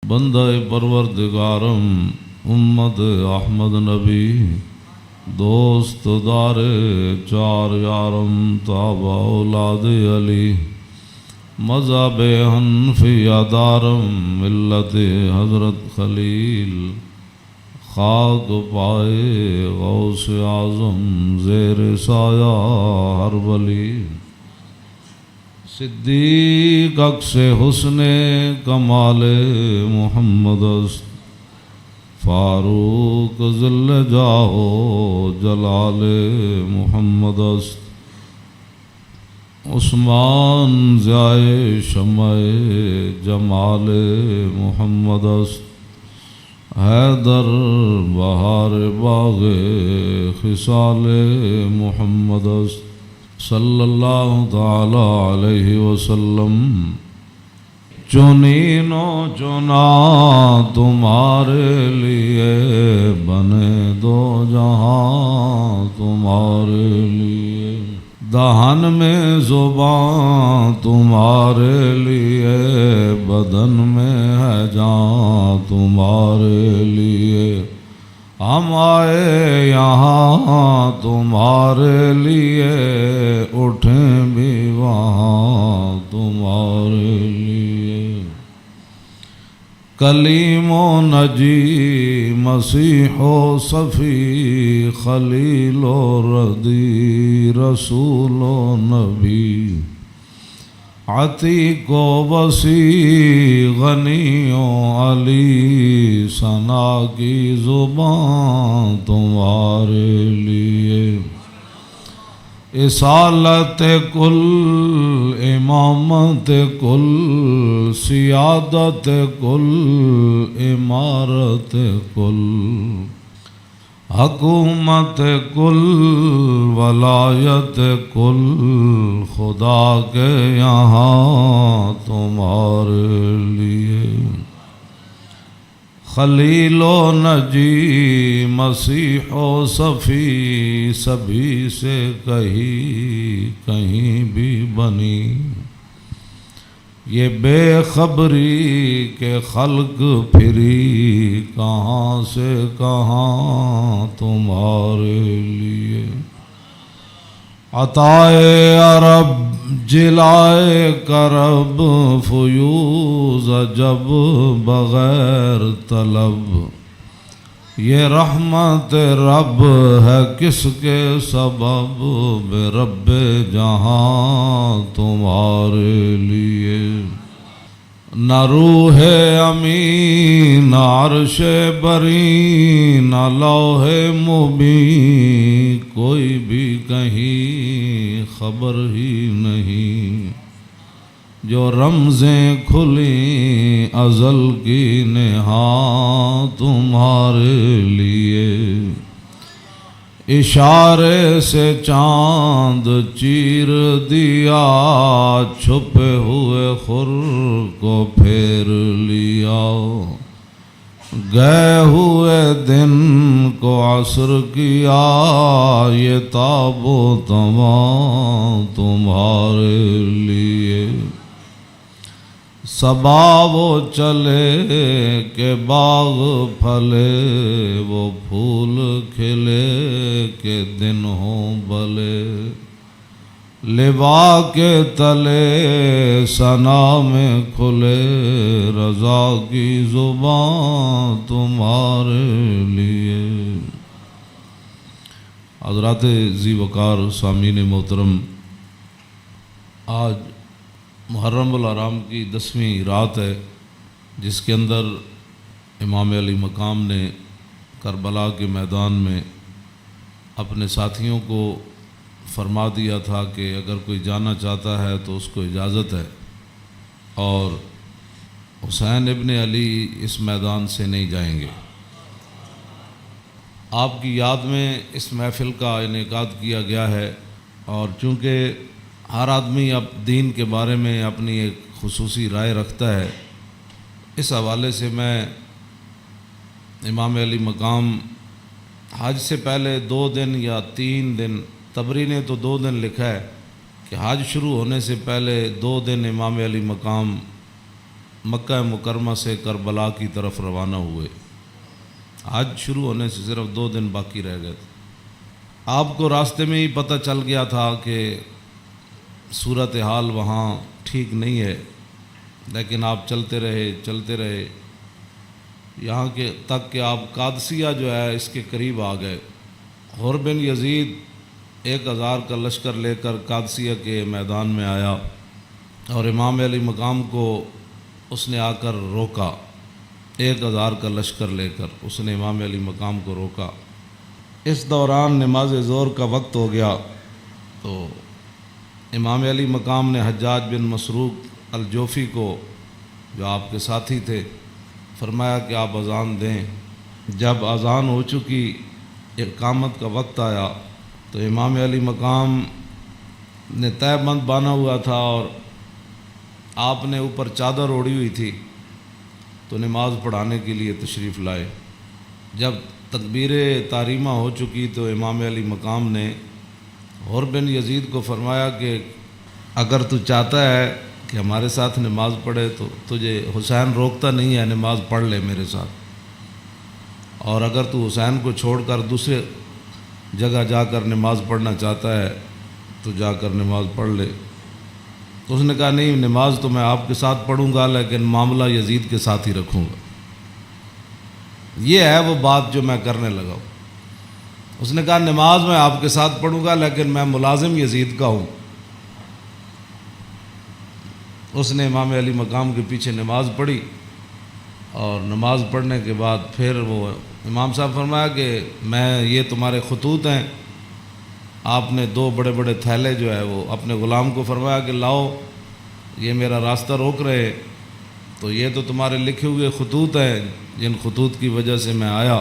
بندہ پروردگارم امت احمد نبی دوست دار چار یارم تابع اولاد علی مذہب حنفیہ دارم ملت حضرت خلیل خاک پائے غوث اعظم زیر سایہ ہر ولی صدیق عکس حسن کمال محمد است فاروق ذل جاہ جلال محمد است عثمان ضیاء شمع جمال محمد است حیدر بہار باغ خصال محمد است صلی اللہ تعالی علیہ وسلم چنین و چنا تمہارے لیے بنے دو جہاں تمہارے لیے دہن میں زبان تمہارے لیے بدن میں ہے جان تمہارے لیے ہم آئے یہاں تمہارے لیے اٹھیں بھی وہاں تمہارے لیے کلیم و نجی مسیح و صفی خلیل و ردی رسول و نبی عتیق و وسیع غنی و علی ثنا کی زبان تمہارے لیے اصالت کل امامت کل سیادت کل امارت کل حکومت کل ولایت کل خدا کے یہاں تمہارے لیے خلیل و نجی مسیح و صفی سبھی سے کہیں بھی بنی یہ بے خبری کے خلق پھری کہاں سے کہاں تمہارے لیے عطائے عرب جلائے کرب فیوز جب بغیر طلب یہ رحمت رب ہے کس کے سبب بے رب جہاں تمہارے لیے نہ روح امین نہ عرش بری نہ لوح مبین کوئی بھی کہیں خبر ہی نہیں جو رمزیں کھلیں ازل کی نہاں تمہارے لیے اشارے سے چاند چیر دیا چھپے ہوئے خور کو پھیر لیا گئے ہوئے دن کو عصر کیا یہ تاب و تمام تمہارے لیے صبا وہ چلے کہ باغ پھلے وہ پھول کھلے کہ دن ہوں بھلے لبا کے تلے ثنا میں کھلے رضا کی زبان تمہارے لیے حضرات ذی وقار سامعین محترم آج محرم الحرام کی 10ویں رات ہے جس کے اندر امام علی مقام نے کربلا کے میدان میں اپنے ساتھیوں کو فرما دیا تھا کہ اگر کوئی جانا چاہتا ہے تو اس کو اجازت ہے اور حسین ابن علی اس میدان سے نہیں جائیں گے۔ آپ کی یاد میں اس محفل کا انعقاد کیا گیا ہے اور چونکہ ہر آدمی اب دین کے بارے میں اپنی ایک خصوصی رائے رکھتا ہے، اس حوالے سے میں امام علی مقام حج سے پہلے 2 دن یا 3 دن، طبری نے تو 2 دن لکھا ہے کہ حج شروع ہونے سے پہلے 2 دن امام علی مقام مکہ مکرمہ سے کربلا کی طرف روانہ ہوئے۔ آج شروع ہونے سے صرف 2 دن باقی رہ گئے تھے۔ آپ کو راستے میں ہی پتہ چل گیا تھا کہ صورتحال وہاں ٹھیک نہیں ہے، لیکن آپ چلتے رہے یہاں کے تک کہ آپ قادسیہ جو ہے اس کے قریب آ گئے۔ حر بن یزید 1000 کا لشکر لے کر قادسیہ کے میدان میں آیا اور امام علی مقام کو اس نے آ کر روکا۔ 1000 کا لشکر لے کر اس نے امام علی مقام کو روکا۔ اس دوران نماز ظہر کا وقت ہو گیا تو امام علی مقام نے حجاج بن مسروق الجوفی کو، جو آپ کے ساتھی تھے، فرمایا کہ آپ اذان دیں۔ جب اذان ہو چکی، اقامت کا وقت آیا تو امام علی مقام نے تہہ بند باندھا ہوا تھا اور آپ نے اوپر چادر اوڑھی ہوئی تھی، تو نماز پڑھانے کے لیے تشریف لائے۔ جب تکبیر تحریمہ ہو چکی تو امام علی مقام نے حر بن یزید کو فرمایا کہ اگر تو چاہتا ہے کہ ہمارے ساتھ نماز پڑھے تو تجھے حسین روکتا نہیں ہے، نماز پڑھ لے میرے ساتھ، اور اگر تو حسین کو چھوڑ کر دوسرے جگہ جا کر نماز پڑھنا چاہتا ہے تو جا کر نماز پڑھ لے۔ تو اس نے کہا نہیں، نماز تو میں آپ کے ساتھ پڑھوں گا لیکن معاملہ یزید کے ساتھ ہی رکھوں گا۔ یہ ہے وہ بات جو میں کرنے لگا ہوں۔ اس نے کہا نماز میں آپ کے ساتھ پڑھوں گا لیکن میں ملازم یزید کا ہوں۔ اس نے امام علی مقام کے پیچھے نماز پڑھی، اور نماز پڑھنے کے بعد پھر وہ امام صاحب فرمایا کہ میں یہ تمہارے خطوط ہیں۔ آپ نے 2 بڑے بڑے تھیلے جو ہے وہ اپنے غلام کو فرمایا کہ لاؤ، یہ میرا راستہ روک رہے، تو یہ تو تمہارے لکھے ہوئے خطوط ہیں جن خطوط کی وجہ سے میں آیا۔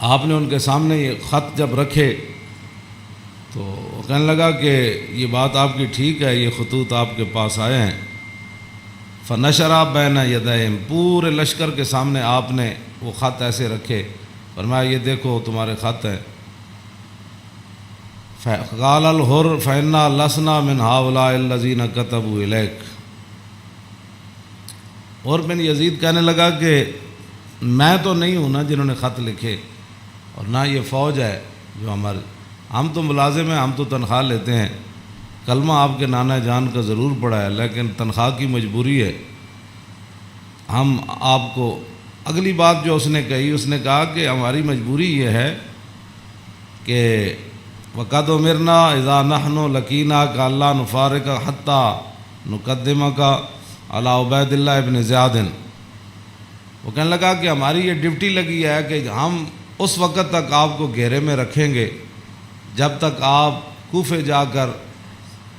آپ نے ان کے سامنے یہ خط جب رکھے تو وہ کہنے لگا کہ یہ بات آپ کی ٹھیک ہے، یہ خطوط آپ کے پاس آئے ہیں۔ فنشرا بین یدیہم، پورے لشکر کے سامنے آپ نے وہ خط ایسے رکھے، فرمایا یہ دیکھو تمہارے خط ہیں۔ قال الحر فإنا لسنا من هؤلاء الذين كتبوا إليك۔ حر بن یزید کہنے لگا کہ میں تو نہیں ہوں نا جنہوں نے خط لکھے، اور نہ یہ فوج ہے جو ہم تو ملازم ہیں، ہم تو تنخواہ لیتے ہیں، کلمہ آپ کے نانا جان کا ضرور پڑا ہے لیکن تنخواہ کی مجبوری ہے۔ ہم آپ کو اگلی بات جو اس نے کہی، اس نے کہا کہ ہماری مجبوری یہ ہے کہ وقد امرنا اذا نحن لقیناک الا نفارق حتی نقدمک علی عبید اللہ ابن زیاد۔ وہ کہنے لگا کہ ہماری یہ ڈیوٹی لگی ہے کہ ہم اس وقت تک آپ کو گھیرے میں رکھیں گے جب تک آپ کوفے جا کر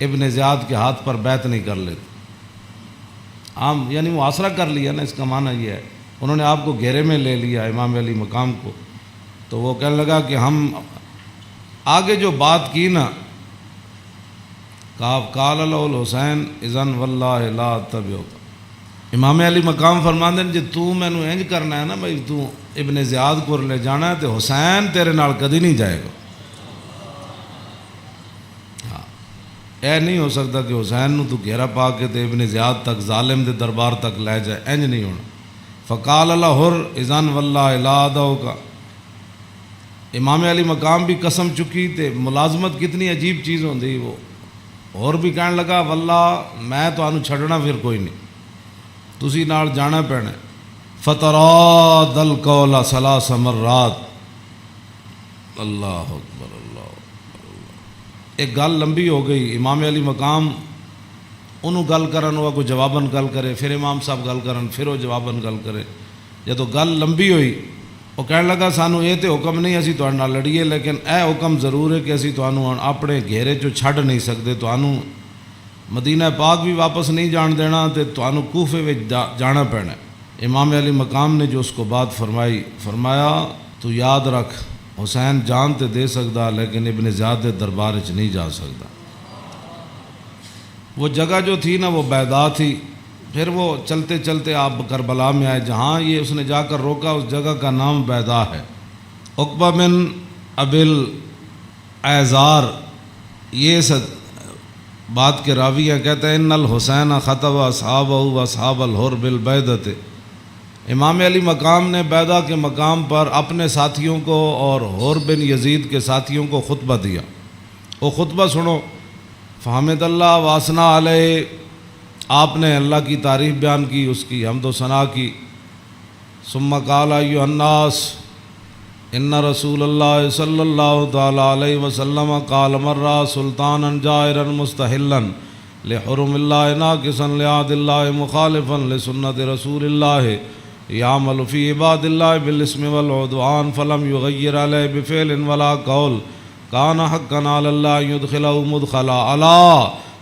ابن زیاد کے ہاتھ پر بیعت نہیں کر لیتے۔ ہم یعنی محاصرہ کر لیا نا، اس کا معنی یہ ہے انہوں نے آپ کو گھیرے میں لے لیا امام علی مقام کو۔ تو وہ کہنے لگا کہ ہم آگے جو بات کی نا، قال له الحسین اذن واللہ لا اتبعک، امام علی مقام فرماندے ہیں جے تو مینوں انج کرنا ہے نا بھائی تو ابن زیاد کو لے جانا ہے تو حسین تیرے نال کدی نہیں جائے گا۔ اے نہیں ہو سکتا کہ حسین نو تو گھیرا پا کے تے ابن زیاد تک ظالم دے دربار تک لے جائے، انج نہیں ہونا۔ فقال الحر اذن واللہ لا ادعوک، امام علی مقام بھی قسم چکی تے ملازمت کتنی عجیب چیز ہوندی، وہ اور بھی کہنے لگا واللہ میں تانوں چھڈنا پھر کوئی نہیں، تسی نال جانا پینا۔ فتراد القول 3 مرات، اللہ اکبر اللہ اکبر۔ ایک گل لمبی ہو گئی، امام علی مقام انہوں گل کرن ہوا کوئی جواباً گل کرے، پھر امام صاحب گل کرن پھر وہ جواباً گل کرے۔ جدو گل لمبی ہوئی وہ کہنے لگا سانو یہ تو حکم نہیں اسی تہاڈے نال لڑیے، لیکن اے حکم ضرور ہے کہ اسی تانوں اپنے گھیرے چوں چھڈ نہیں سکتے، تانوں مدینہ پاک بھی واپس نہیں جان دینا تے تانوں کوفے وچ جانا پینا۔ امام علی مقام نے جو اس کو بات فرمائی، فرمایا تو یاد رکھ حسین جان تے دے سکتا لیکن ابن زیاد دے دربار وچ نہیں جا سکتا۔ وہ جگہ جو تھی نا وہ بیضا تھی۔ پھر وہ چلتے چلتے آپ کربلا میں آئے، جہاں یہ اس نے جا کر روکا اس جگہ کا نام بیضا ہے۔ عقبہ بن ابی الایزار یہ بات کے راوی ہیں، کہتے ہیں ان الحسین خطب اصحابہ و اصحاب الحر بالبیدۃ، امام علی مقام نے بیدہ کے مقام پر اپنے ساتھیوں کو اور حر بن یزید کے ساتھیوں کو خطبہ دیا۔ وہ خطبہ سنو، فحمد اللہ واسنا علیہ، آپ نے اللہ کی تعریف بیان کی، اس کی حمد و ثنا کی۔ ثم قال ایھا الناس ان رسول اللہ صلی اللہ تعالی علیہ وسلم قال مرہ سلطانا جائرا مستحلا لحرم اللہ ناقصا لعہد اللہ مخالفا لسنت رسول اللہ یعمل فی عباد اللہ بالاسم والعدوان فلم یغیر علیہ بفعل ولا قول کان حقا علی اللہ یدخلہ مدخلا علا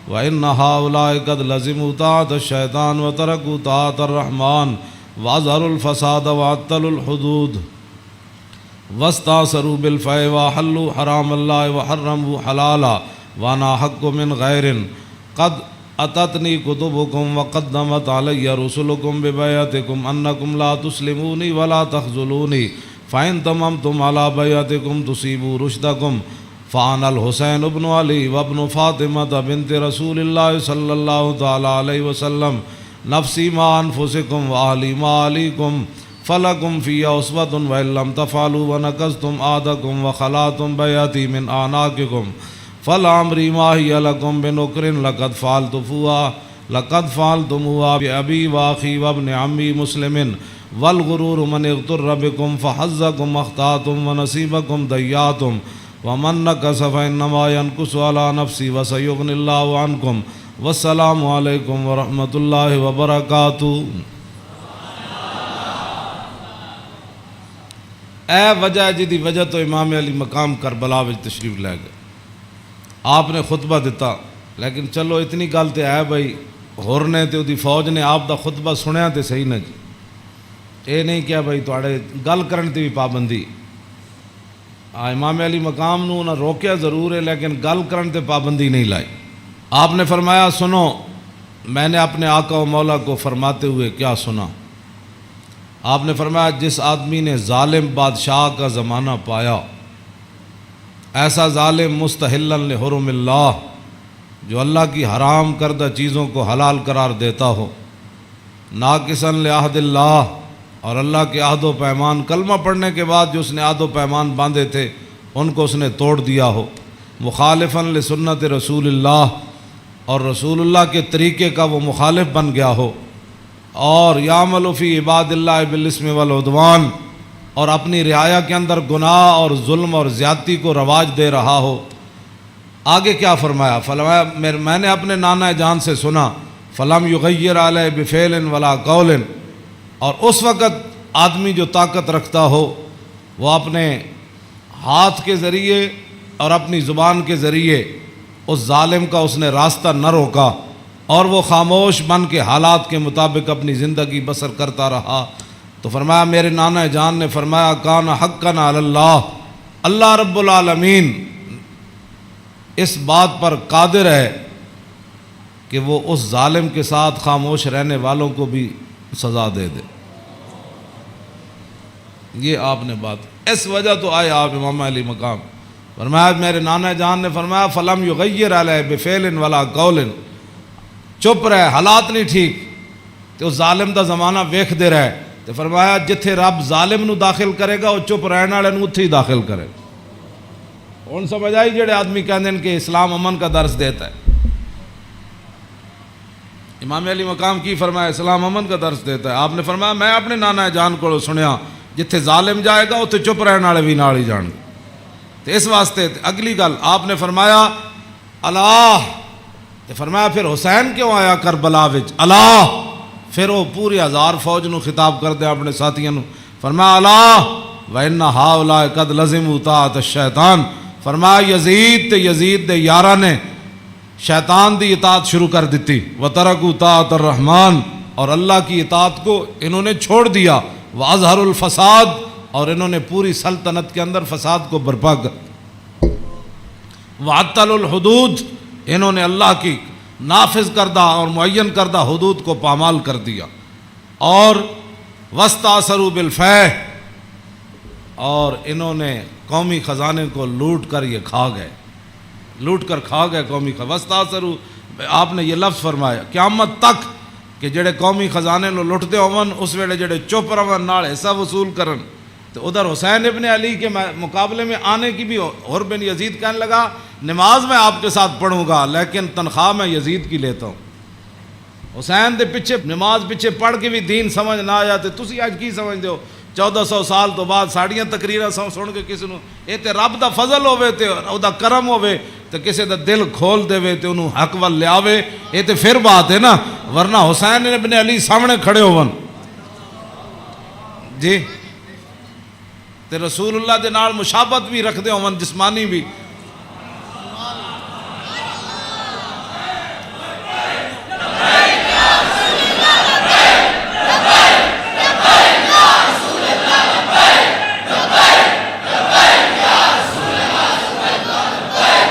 وان ہؤلاء قد لزموا طاعۃ الشیطان وترکوا طاعۃ الرحمن واظہروا الفساد وعطلوا الحدود واستاثروا بالفیء وحلوا حرام اللہ وحرموا حلالا وانا حق من غیر قد اتتنی کتبکم وقدمت علی رسلکم ببیعتکم انکم لا تسلمونی ولا تخذلونی فإن تممتم على بیعتکم تصیبوا رشدکم فانا الحسین ابن علی وابن فاطمہ بنت رسول اللہ صلی اللہ تعالی علیہ وسلم نفسی ما انفسکم واہلی ما علیکم فلکم فی اسوۃ وإن لم تفعلوا ونقضتم عہدکم وخلعتم بیعتی من اعناقکم فالعمری ما ہی لکم بنکر لقد فعلتموها بأبی واخی وابن عمی مسلم والغرور من اغتر بکم فحظکم اخطأتم ونصیبکم ضیعتم ومن نکث فإنما ينکث على نفسی وسیغنی اللہ عنکم والسلام علیکم ورحمۃ اللہ وبرکاتہ۔ اے وجہ جدی وجہ تو امام علی مقام کربلا وچ تشریف لے گئے، آپ نے خطبہ دیتا، لیکن چلو اتنی گل تے ہے بھائی ہور نے تے دی فوج نے آپ دا خطبہ سنیا تے صحیح نہ جی، اے نہیں کیا بھائی تواڈے گل کرن تے بھی پابندی، امام علی مقام نو نہ روکیا ضرور ہے لیکن گل کرن تے پابندی نہیں لائی۔ آپ نے فرمایا سنو، میں نے اپنے آقا و مولا کو فرماتے ہوئے کیا سنا؟ آپ نے فرمایا جس آدمی نے ظالم بادشاہ کا زمانہ پایا، ایسا ظالم مستحلا لحرم اللہ، جو اللہ کی حرام کردہ چیزوں کو حلال قرار دیتا ہو، ناقصا لعہد اللہ، اور اللہ کے عہد و پیمان، کلمہ پڑھنے کے بعد جو اس نے عہد و پیمان باندھے تھے ان کو اس نے توڑ دیا ہو، مخالفا لسنت رسول اللہ، اور رسول اللہ کے طریقے کا وہ مخالف بن گیا ہو، اور یعمل فی عباد اللہ بالاسم والعدوان، اور اپنی رعایا کے اندر گناہ اور ظلم اور زیادتی کو رواج دے رہا ہو۔ آگے کیا فرمایا؟ فرمایا میں نے اپنے نانا جان سے سنا، فلم یغیر علیہ بفعل ولا قول، اور اس وقت آدمی جو طاقت رکھتا ہو وہ اپنے ہاتھ کے ذریعے اور اپنی زبان کے ذریعے اس ظالم کا اس نے راستہ نہ روکا، اور وہ خاموش بن کے حالات کے مطابق اپنی زندگی بسر کرتا رہا، تو فرمایا میرے نانا جان نے فرمایا کان حقا علی اللہ، اللہ رب العالمین اس بات پر قادر ہے کہ وہ اس ظالم کے ساتھ خاموش رہنے والوں کو بھی سزا دے دے۔ یہ آپ نے بات، اس وجہ تو آئے آپ امام علی مقام، فرمایا میرے نانا جان نے فرمایا فلم یغیر علیہ بفعل ولا قول، چپ رہے، حالات نہیں ٹھیک تو ظالم دا زمانہ ویکھ دے رہے، تو فرمایا جتھے رب ظالم نو داخل کرے گا وہ چپ رہنے والے نو اتھے ہی داخل کرے گا۔ ہن سمجھ آئی جڑے آدمی کہندے ہیں کہ اسلام امن کا درس دیتا ہے، امام علی مقام کی فرمایا اسلام امن کا درس دیتا ہے؟ آپ نے فرمایا میں اپنے نانا جان کو سنیا جتھے ظالم جائے گا اتھے چپ رہنے والے بھی نال ہی جان گے، تو اس واسطے اگلی گل آپ نے فرمایا اللہ، تو فرمایا پھر حسین کیوں آیا کربلا وچ؟ اللہ، پھر وہ پوری ہزار فوج نو خطاب کر دیا اپنے ساتھیوں نو، فرمایا اللہ وَإِنَّ هَؤُلَاءِ قَدْ لَزِمُوا طَاعَةَ الشَّيْطَانِ، فرمایا یزید تے یزید دے یاراں نے شیطان دی اطاعت شروع کر دیتی، وَتَرَكُوا طَاعَةَ الرَّحْمَانِ، اور اللہ کی اطاعت کو انہوں نے چھوڑ دیا، وَأَظْهَرُوا الْفَسَادِ، اور انہوں نے پوری سلطنت کے اندر فساد کو برپا کر، وَعَطَّلُوا الْحُدُودِ، انہوں نے اللہ کی نافذ کردہ اور معین کردہ حدود کو پامال کر دیا، اور وَاسْتَأْثَرُوا بِالْفَيْءِ، اور انہوں نے قومی خزانے کو لوٹ کر یہ کھا گئے، لوٹ کر کھا گئے قومی خزانے، وَاسْتَأْثَرُوا آپ نے یہ لفظ فرمایا قیامت تک کہ جڑے قومی خزانے نو لٹتے ہون اس ویلے جڑے چپ رہن نال حصہ وصول کرن، تو ادھر حسین ابن علی کے مقابلے میں آنے کی بھی اور بن یزید کہنے لگا نماز میں آپ کے ساتھ پڑھوں گا لیکن تنخواہ میں یزید کی لیتا ہوں۔ حسین دے پیچھے نماز پیچھے پڑھ کے بھی دین سمجھ نہ آیا تے تسی اج کی سمجھدے ہو 1400 سال تو بعد ساڑیاں تقریراں سن کے کسی نو اے تے رب دا فضل ہوے تے او دا کرم ہوے تے کسی دا دل کھول دے تے انہوں حق ول لے آوے، اے تے پھر بات ہے نا، ورنہ حسین ابن علی سامنے کھڑے ہون جی تے رسول اللہ دے نال مشابہت بھی رکھ دے ہون جسمانی بھی۔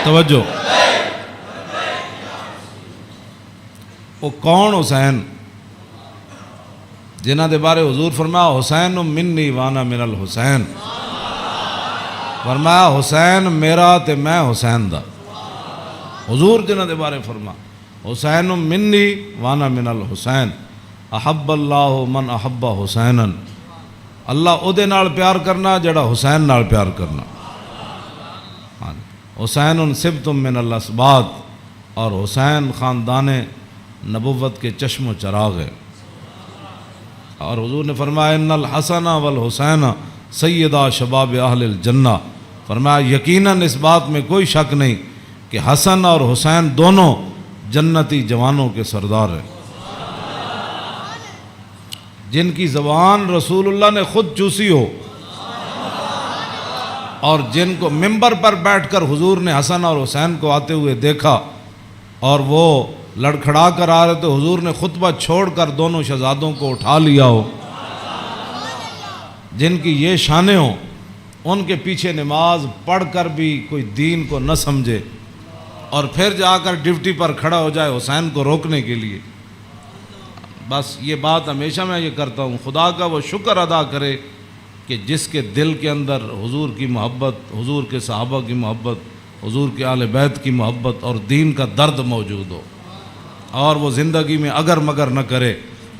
توجہ، وہ کون حسین جنہ دے بارے حضور فرمایا حسین منی وانا من الحسین، فرمایا حسین میرا تے میں حسین دا، حضور جنہ دے بارے فرما حسین منی وانا من الحسین، احب اللہ من احب حسینا، اللہ او دے نال پیار کرنا جڑا حسین نال پیار کرنا۔ حسین سبت من الاسباط، اور حسین خاندان نبوت کے چشم و چراغ ہے۔ اور حضور نے فرمایا ان الحسن والحسین سیدہ شباب اہل الجنہ، فرمایا یقیناً اس بات میں کوئی شک نہیں کہ حسن اور حسین دونوں جنتی جوانوں کے سردار ہیں، جن کی زبان رسول اللہ نے خود چوسی ہو، اور جن کو ممبر پر بیٹھ کر حضور نے حسن اور حسین کو آتے ہوئے دیکھا اور وہ لڑکھڑا کر آ رہے تو حضور نے خطبہ چھوڑ کر دونوں شہزادوں کو اٹھا لیا ہو، جن کی یہ شانیں ہوں، ان کے پیچھے نماز پڑھ کر بھی کوئی دین کو نہ سمجھے اور پھر جا کر ڈیوٹی پر کھڑا ہو جائے حسین کو روکنے کے لیے۔ بس یہ بات ہمیشہ میں یہ کرتا ہوں، خدا کا وہ شکر ادا کرے کہ جس کے دل کے اندر حضور کی محبت، حضور کے صحابہ کی محبت، حضور کے اہل بیت کی محبت اور دین کا درد موجود ہو، اور وہ زندگی میں اگر مگر نہ کرے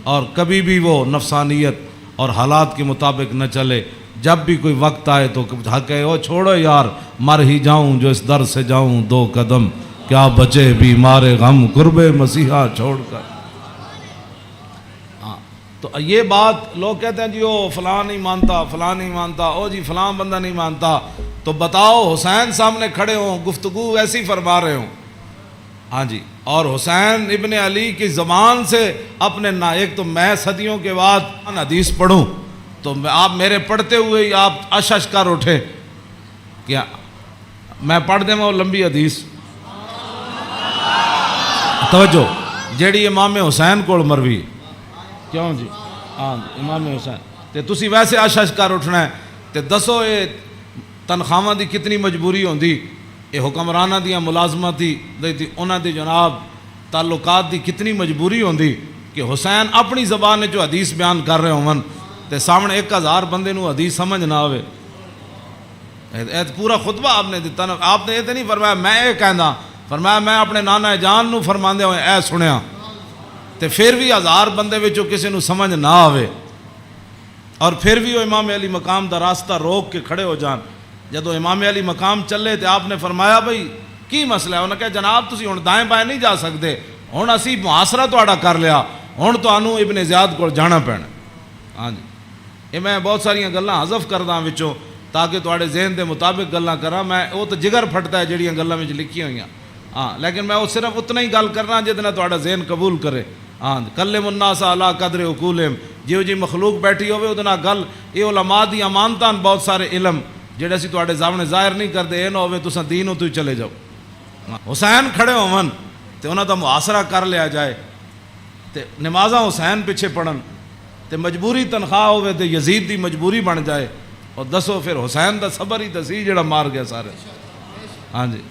اور کبھی بھی وہ نفسانیت اور حالات کے مطابق نہ چلے، جب بھی کوئی وقت آئے تو کہے او چھوڑو یار مر ہی جاؤں جو اس در سے جاؤں دو قدم، کیا بچے بیمار غم قرب مسیحا چھوڑ کر۔ تو یہ بات لوگ کہتے ہیں جی او فلاں نہیں مانتا، فلاں نہیں مانتا، او جی فلاں بندہ نہیں مانتا، تو بتاؤ حسین سامنے کھڑے ہوں گفتگو ایسی فرما رہے ہوں، ہاں جی، اور حسین ابن علی کی زبان سے اپنے ایک تو میں صدیوں کے بعد حدیث پڑھوں تو آپ میرے پڑھتے ہوئے ہی آپ اشش کر اٹھے، کیا میں پڑھ دیں وہ لمبی حدیث، توجہ جیڑی امام حسین کو مروی، کیوں جی ہاں امام حسین تے تسی ویسے اشش کر اٹھنا ہے تے دسو یہ تنخواہاں دی کتنی مجبوری ہوندی، یہ حکمرانہ دیاں ملازمت دی انہاں دی جناب تعلقات دی کتنی مجبوری ہوندی کہ حسین اپنی زبان جو حدیث بیان کر رہے ہوں تے سامنے 1000 بندے نو حدیث سمجھ نہ آوے۔ پورا خطبہ آپ نے دیتا نا، آپ نے یہ تو نہیں فرمایا میں یہ کہنا، فرمایا میں اپنے نانا جان نو فرماندے ہوئے اے سنیا، تے پھر بھی 1000 بندے وچوں کسی نو سمجھ نہ آوے اور پھر بھی وہ امام علی مقام دا راستہ روک کے کھڑے ہو جان۔ جدو امام علی مقام چلے تے آپ نے فرمایا بھئی کی مسئلہ ہے؟ انہوں نے کہا جناب تسی ہن دائیں بائیں نہیں جا سکتے، ہن اسی محاصرہ تہاڈا کر لیا، ہن تانوں ابن زیاد کو جانا پینا۔ ہاں جی یہ میں بہت ساری گلاں حذف کردا وچوں تاکہ تہاڈے ذہن دے مطابق گلاں کراں، میں وہ تو جگر پھٹتا ہے جڑیاں گلاں وچ لکھی ہوئیاں، ہاں لیکن میں وہ صرف اتنا ہی گل کرنا جتنا تہاڈا ذہن قبول کرے۔ ہاں کلم الناس علی قدر عقولہم، جیو جی مخلوق بیٹھی ہوئے وہ نال گل، یہ علماء دی امانتاں بہت سارے علم جڑے اسی تہاڈے سامنے ظاہر نہیں کرتے، یہ نہ ہوئے تساں دینوں تو ہی چلے جاؤ۔ حسین کھڑے ہون تے انہاں دا محاصرہ کر لیا جائے تے نمازاں حسین پیچھے پڑھن تے مجبوری تنخواہ ہوئے تے یزید دی مجبوری بن جائے، اور دسو پھر حسین دا صبر ہی دسی جڑا مار گیا سارے۔ ہاں جی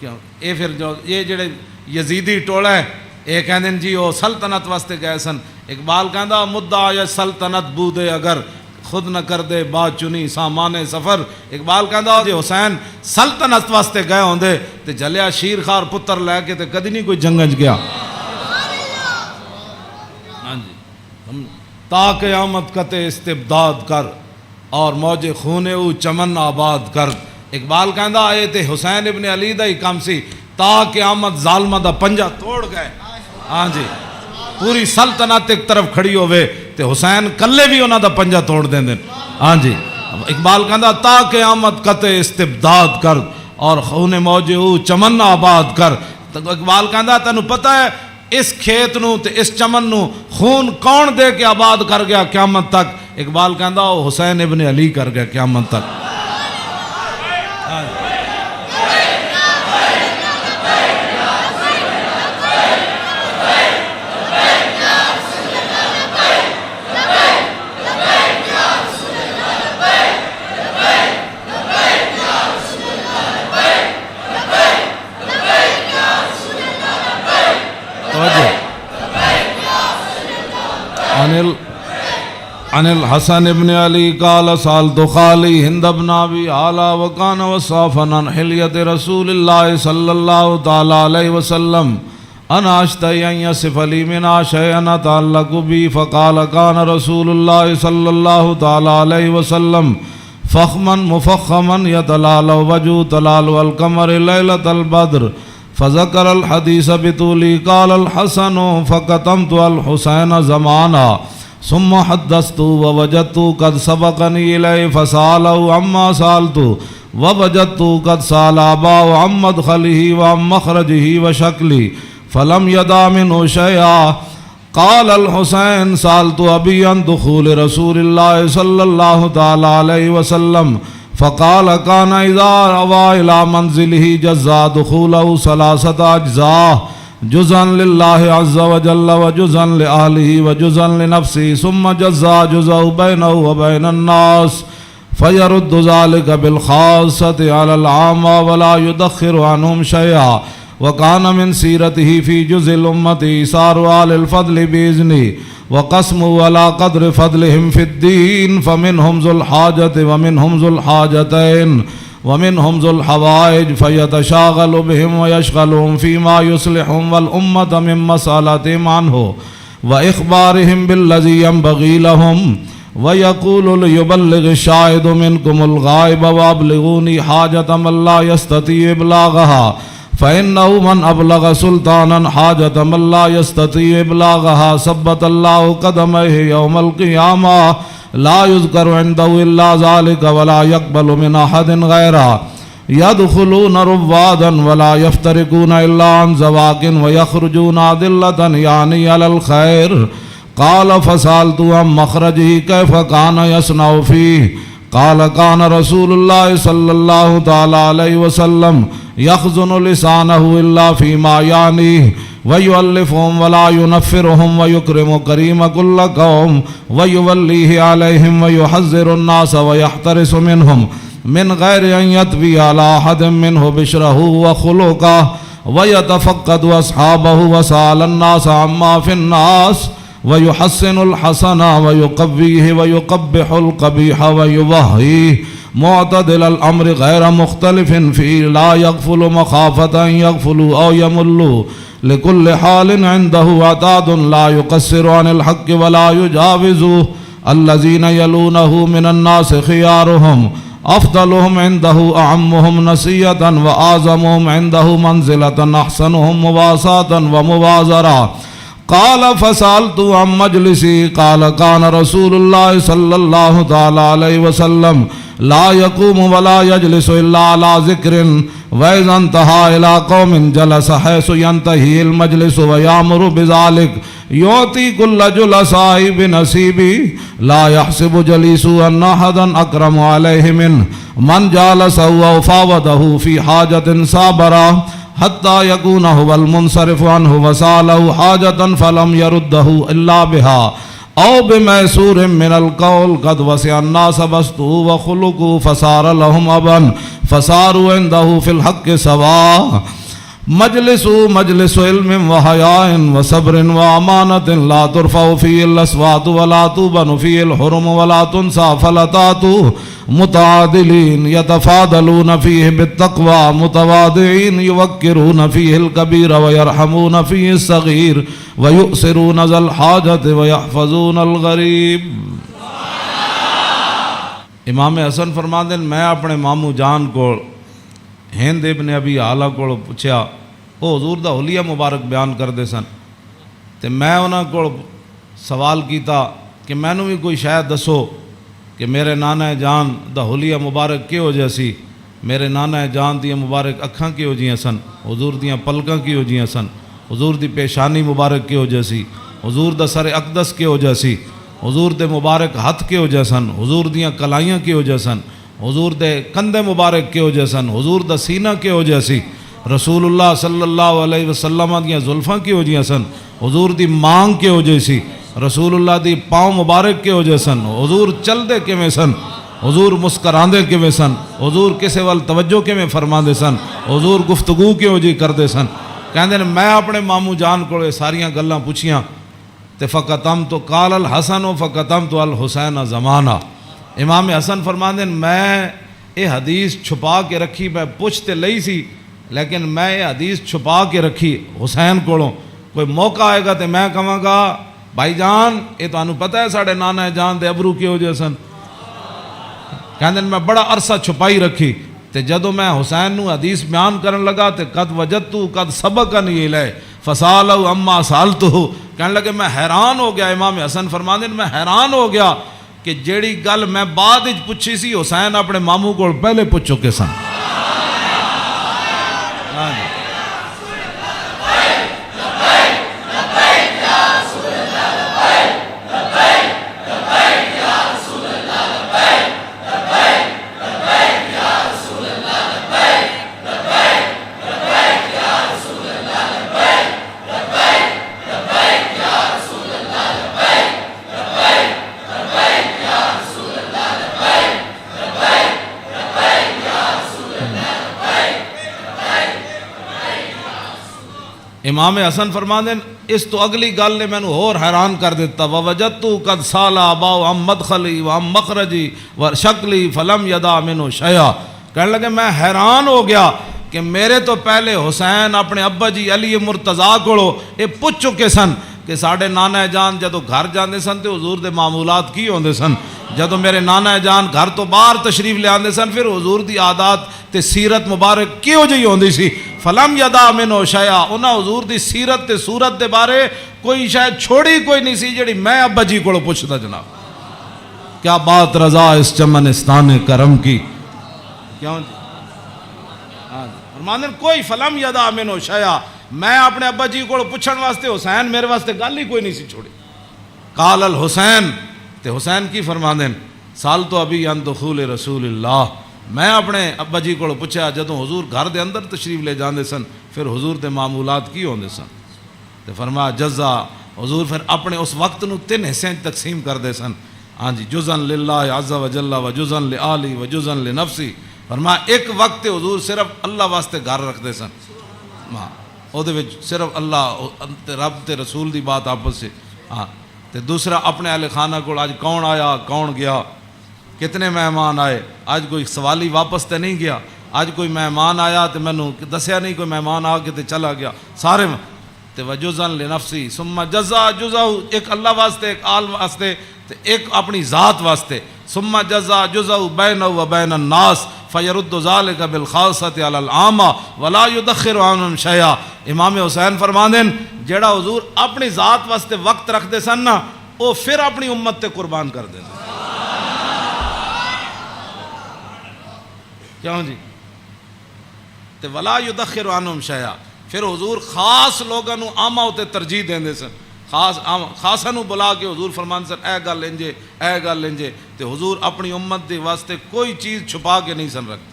کیوں یہ پھر جو یہ جڑے یزیدی ٹولا ہے یہ کہندے جی وہ سلطنت واسطے گئے سن، اقبال کہندا مدعا یا سلطنت بودے اگر خود نہ کر دے با چنی سامان سفر. اقبال کہندا جے حسین سلطنت واسطے گئے ہوندے تے جلیا شیر خار پتر لے کے تے کدی نہیں کوئی جنگج گیا. ہاں جی تا قیامت قطع استبداد کر اور موج خون او چمن آباد کر. اقبال کہندا اے تے حسین ابن علی دا ہی کام سی تا قیامت ظالمہ دا پنجہ توڑ گئے. ہاں جی پوری سلطنت ایک طرف کھڑی ہوئے تے حسین کلے بھی انہاں دا پنجہ توڑ دیں دیں. ہاں جی اقبال کہندا تا قیامت قطع استبداد کر اور خون موج او چمن آباد کر. تو اقبال کہندا تینوں پتہ ہے اس کھیت نو تے اس چمن نو خون کون دے کے آباد کر گیا قیامت تک؟ اقبال کہندا وہ حسین ابن علی کر گیا قیامت تک. عن الحسن ابن علی قال سالت خالی ہند بن ابی اعلی وکان وصافا عن حلیت رسول اللہ صلی اللہ تعالی علیہ وسلم انا اشتہی ان یصف لی منا شیئا تعلق بی فقال کان رسول اللہ صلی اللہ تعالی علیہ وسلم فخما مفخما یتلال وجو تلال القمر لیلۃ البدر فذکر الحدیث بطولی قال الحسن فقتمت الحسین زمانا ثم حدثت ووجدت قد سبقني إليه فسأله عما سألت ووجدت قد سأل أباه عن مدخله وعن مخرجه وشكله فلم يدع منه شيئا. قال الحسين سألت أبي عن دخول رسول الله صلى الله تعالى عليه وسلم فقال كان إذا أوى إلى منزله جزا دخوله 3 أجزاء جزءا لله عز وجل وجزءا لأهله وجزءا لنفسه ثم جزا جزء بينه وبين الناس فيرد ذلك بالخاصة على العامة ولا يدخر عنهم شيئا. وكان من سيرته في جزء الأمة إيثار أهل الفضل بإذنه وقسمه على قدر فضلهم في الدين فمنهم ذو الحاجة ومنهم ذو الحاجتين ومنهم ذو الحوائج فيتشاغل بهم ويشغلهم فيما يصلحهم والأمة من مسألتهم عنه وإخبارهم بالذي ينبغي لهم ويقول ليبلغ الشاهد منكم الغائب وأبلغوني حاجة من لا يستطيع إبلاغها فإنه من أبلغ سلطانا حاجة من لا يستطيع إبلاغها ثبت الله قدميه يوم القيامة لا يذكر عنده إلا ذلك ولا يقبل من أحد غيره يدخلون روادا ولا يفترقون إلا عن زواق ويخرجون أدلة يعني على الخير. قال فسألت عن مخرجه كيف كان يصنع فيه قال كان رسول الله صلى الله تعالى عليه وسلم يخزن لسانه إلا فيما يعنيه ويؤلفهم ولا ينفرهم ويكرم كريم كل قوم ويوليه عليهم ويحذر الناس ويحترس منهم من غير أن يطوي على أحد منه بشره وخلقه ويتفقد أصحابه وسأل الناس عما في الناس ويحسن الحسن ويقويه ويقبح القبيح ويوهيه معتدل الأمر غير مختلف فيه لا يغفل مخافة أن يغفلوا أو يملوا لكل حال عنده عتاد لا يقصر عن الحق ولا يجاوزه الذين يلونه من الناس خيارهم أفضلهم عنده أعمهم نسية وأعظمهم عنده منزلة أحسنهم مواساة ومبازرة. قال فسألت عن مجلسي قال كان رسول الله صلى الله تعالى عليه وسلم لا يقوم ولا يجلس إلا على ذكر وإذا انتهى إلى قوم جلس حيث ينتهي المجلس ويأمر بذلك يعطي كل جلساء بنصيبه لا يحسب جليسه أن أحدا أكرم عليه منه من جالسه وفاوضه في حاجة صابرة حتى يكون هو المنصرف عنه وسأله حاجة فلم يرده إلا بها أو بميسور من القول قد وسع الناس بسطه وخلقه فصار لهم أبا فصاروا عنده في الحق سواء مجلس علم و حیاء و صبر و امانت لا ترفع فيه الاصوات ولا تبن فيه الحرم ولا تنسى فلتات متعادلين يتفاضلون فيه بالتقوى متواضعين يوقرون فيه الكبير ويرحمون فيه الصغير ويؤثرون ذا الحاجة ويحفظون الغریب۔ امام حسن فرماندے میں اپنے ماموں جان کو ہند ابن ابی آلہ کو پوچھا، وہ حضور دا حلیہ مبارک بیان کردے سن، تے میں انہاں کو سوال کیتا کہ مینوں بھی کوئی شاید دسو کہ میرے نانا جان دا حلیہ مبارک کیہو جہا سی، میرے نانا جان دیاں مبارک اکھاں کیہو جیاں سن، حضور دیاں پلکاں کیہو جیاں سن، حضور دی پیشانی مبارک کیہو جہا سی، حضور دا سر اقدس کیہو جہا سی، حضور دے مبارک ہتھ کیہو جہا سن، حضور دیاں کلائیاں کیہو جہا سن، حضور دے کندھے مبارک کیہو جہا سن، حضور دا سینہ کیہو جہا سی، رسول اللہ صلی اللہ علیہ وسلم دیاں زلفاں کیہو جہاں سن، حضور دی مانگ کیہو جہی سی، رسول اللہ دی پاؤں مبارک کیہو جہے سن، حضور چل دے کیویں سن، حضور مسکراندے کیویں سن، حضور کسے وال توجہ کیویں فرماندے سن، حضور گفتگو کیہو جی کردے سن۔ کہندے نے میں اپنے ماموں جان کو ساریاں گلاں پوچھیاں تے فقطم تو قال الحسن فقطم تو الحسین زمانہ۔ امام حسن فرماندے میں یہ حدیث چھپا کے رکھی، میں پوچھ تے لئی سی لیکن میں یہ حدیث چھپا کے رکھی حسین کولوں، کوئی موقع آئے گا تے میں کہاں گا بھائی جان یہ تانوں پتہ ہے ساڑھے نانا جان دے ابرو کیہو جہے سن، کہندے میں بڑا عرصہ چھپائی رکھی، تے جدو میں حسین نو حدیث بیان کرن لگا تے قد وجدتو قد سبقنی الیہ فسالو اما سالتو، کہنے لگے میں حیران ہو گیا۔ امام حسن فرماندے میں حیران ہو گیا کہ جیڑی گل میں بعد وچ پوچھی سی حسین اپنے ماموں کو پہلے پوچھ چکے سن۔ امام حسن فرماندے اس تو اگلی گل نے مینوں اور حیران کر دیتا، ووجدت قد سال اباؤ عن مدخلی وعن مخرجی وشکلی فلم یدا منہ شیئا، کہنے لگے میں حیران ہو گیا کہ میرے تو پہلے حسین اپنے ابا جی علی مرتضیٰ کو یہ پوچھ چکے سن کہ ساڑھے نانا جان جدو گھر جاندے سن تے حضور دے معمولات کی ہوندے سن، جدو میرے نانا جان گھر تو باہر تشریف لے آندے سن پھر حضور دی عادات تے سیرت مبارک کیوں جی ہوندی سی، فلم یدا منہ شیئا، انہاں حضور دی سیرت تے صورت دے بارے کوئی شاید چھوڑی کوئی نہیں سی جڑی میں ابا جی کو پوچھتا جناب۔ کیا بات رضا اس چمنستان کرم کی، کیوں جی فرماندے کوئی فلم یدا منہ شیئا، میں اپنے ابا جی کو پوچھن واسطے حسین میرے واسطے گل ہی کوئی نہیں سی چھوڑی۔ قال الحسین، تے حسین کی فرماندے سال تو ابھی عن دخول رسول اللہ، میں اپنے ابا جی کو پوچھا جدوں حضور گھر دے اندر تشریف لے جاندے سن پھر حضور دے معمولات کی ہوندے سن، تے فرمایا جزا، حضور پھر اپنے اس وقت نو 3 حصے تقسیم کر دے سن، ہاں جی جزءا للہ عز و جل و جزءا لآلی و جزءا لنفسی، فرمایا ایک وقت حضور صرف اللہ واسطے گھر رکھ دے سن، او دے وچ صرف اللہ رب تے رسول دی بات آپس سے، ہاں تے دوسرا اپنے اہل خانہ کو آج کون آیا کون گیا، کتنے مہمان آئے، آج کوئی سوالی واپس تے نہیں گیا، آج کوئی مہمان آیا تے مینوں دسیا نہیں، کوئی مہمان آ کے تے چلا گیا، سارے تے وجزا لنفسی ثم جزا جزا، ایک اللہ واسطے ایک آل واسطے تے ایک اپنی ذات واسطے، ثم جزا جزا بینہ و بین الناس فیرد ذالک بالخاصۃ علی العامہ ولا یدخر عنہم شیئا۔ امام حسین فرماندے جیڑا حضور اپنی ذات واسطے وقت رکھ دے سن نا وہ پھر اپنی امت تے قربان کر دے، کیوں جی تے ولا یدخر عنہم شیئا، پھر حضور خاص لوگاں نو عامہ تے ترجیح دیندے سن، خاصاں نو بلا کے حضور فرمان سن اے گل انجے اے گل انجے، تے حضور اپنی امت دے واسطے کوئی چیز چھپا کے نہیں سن رکھتے،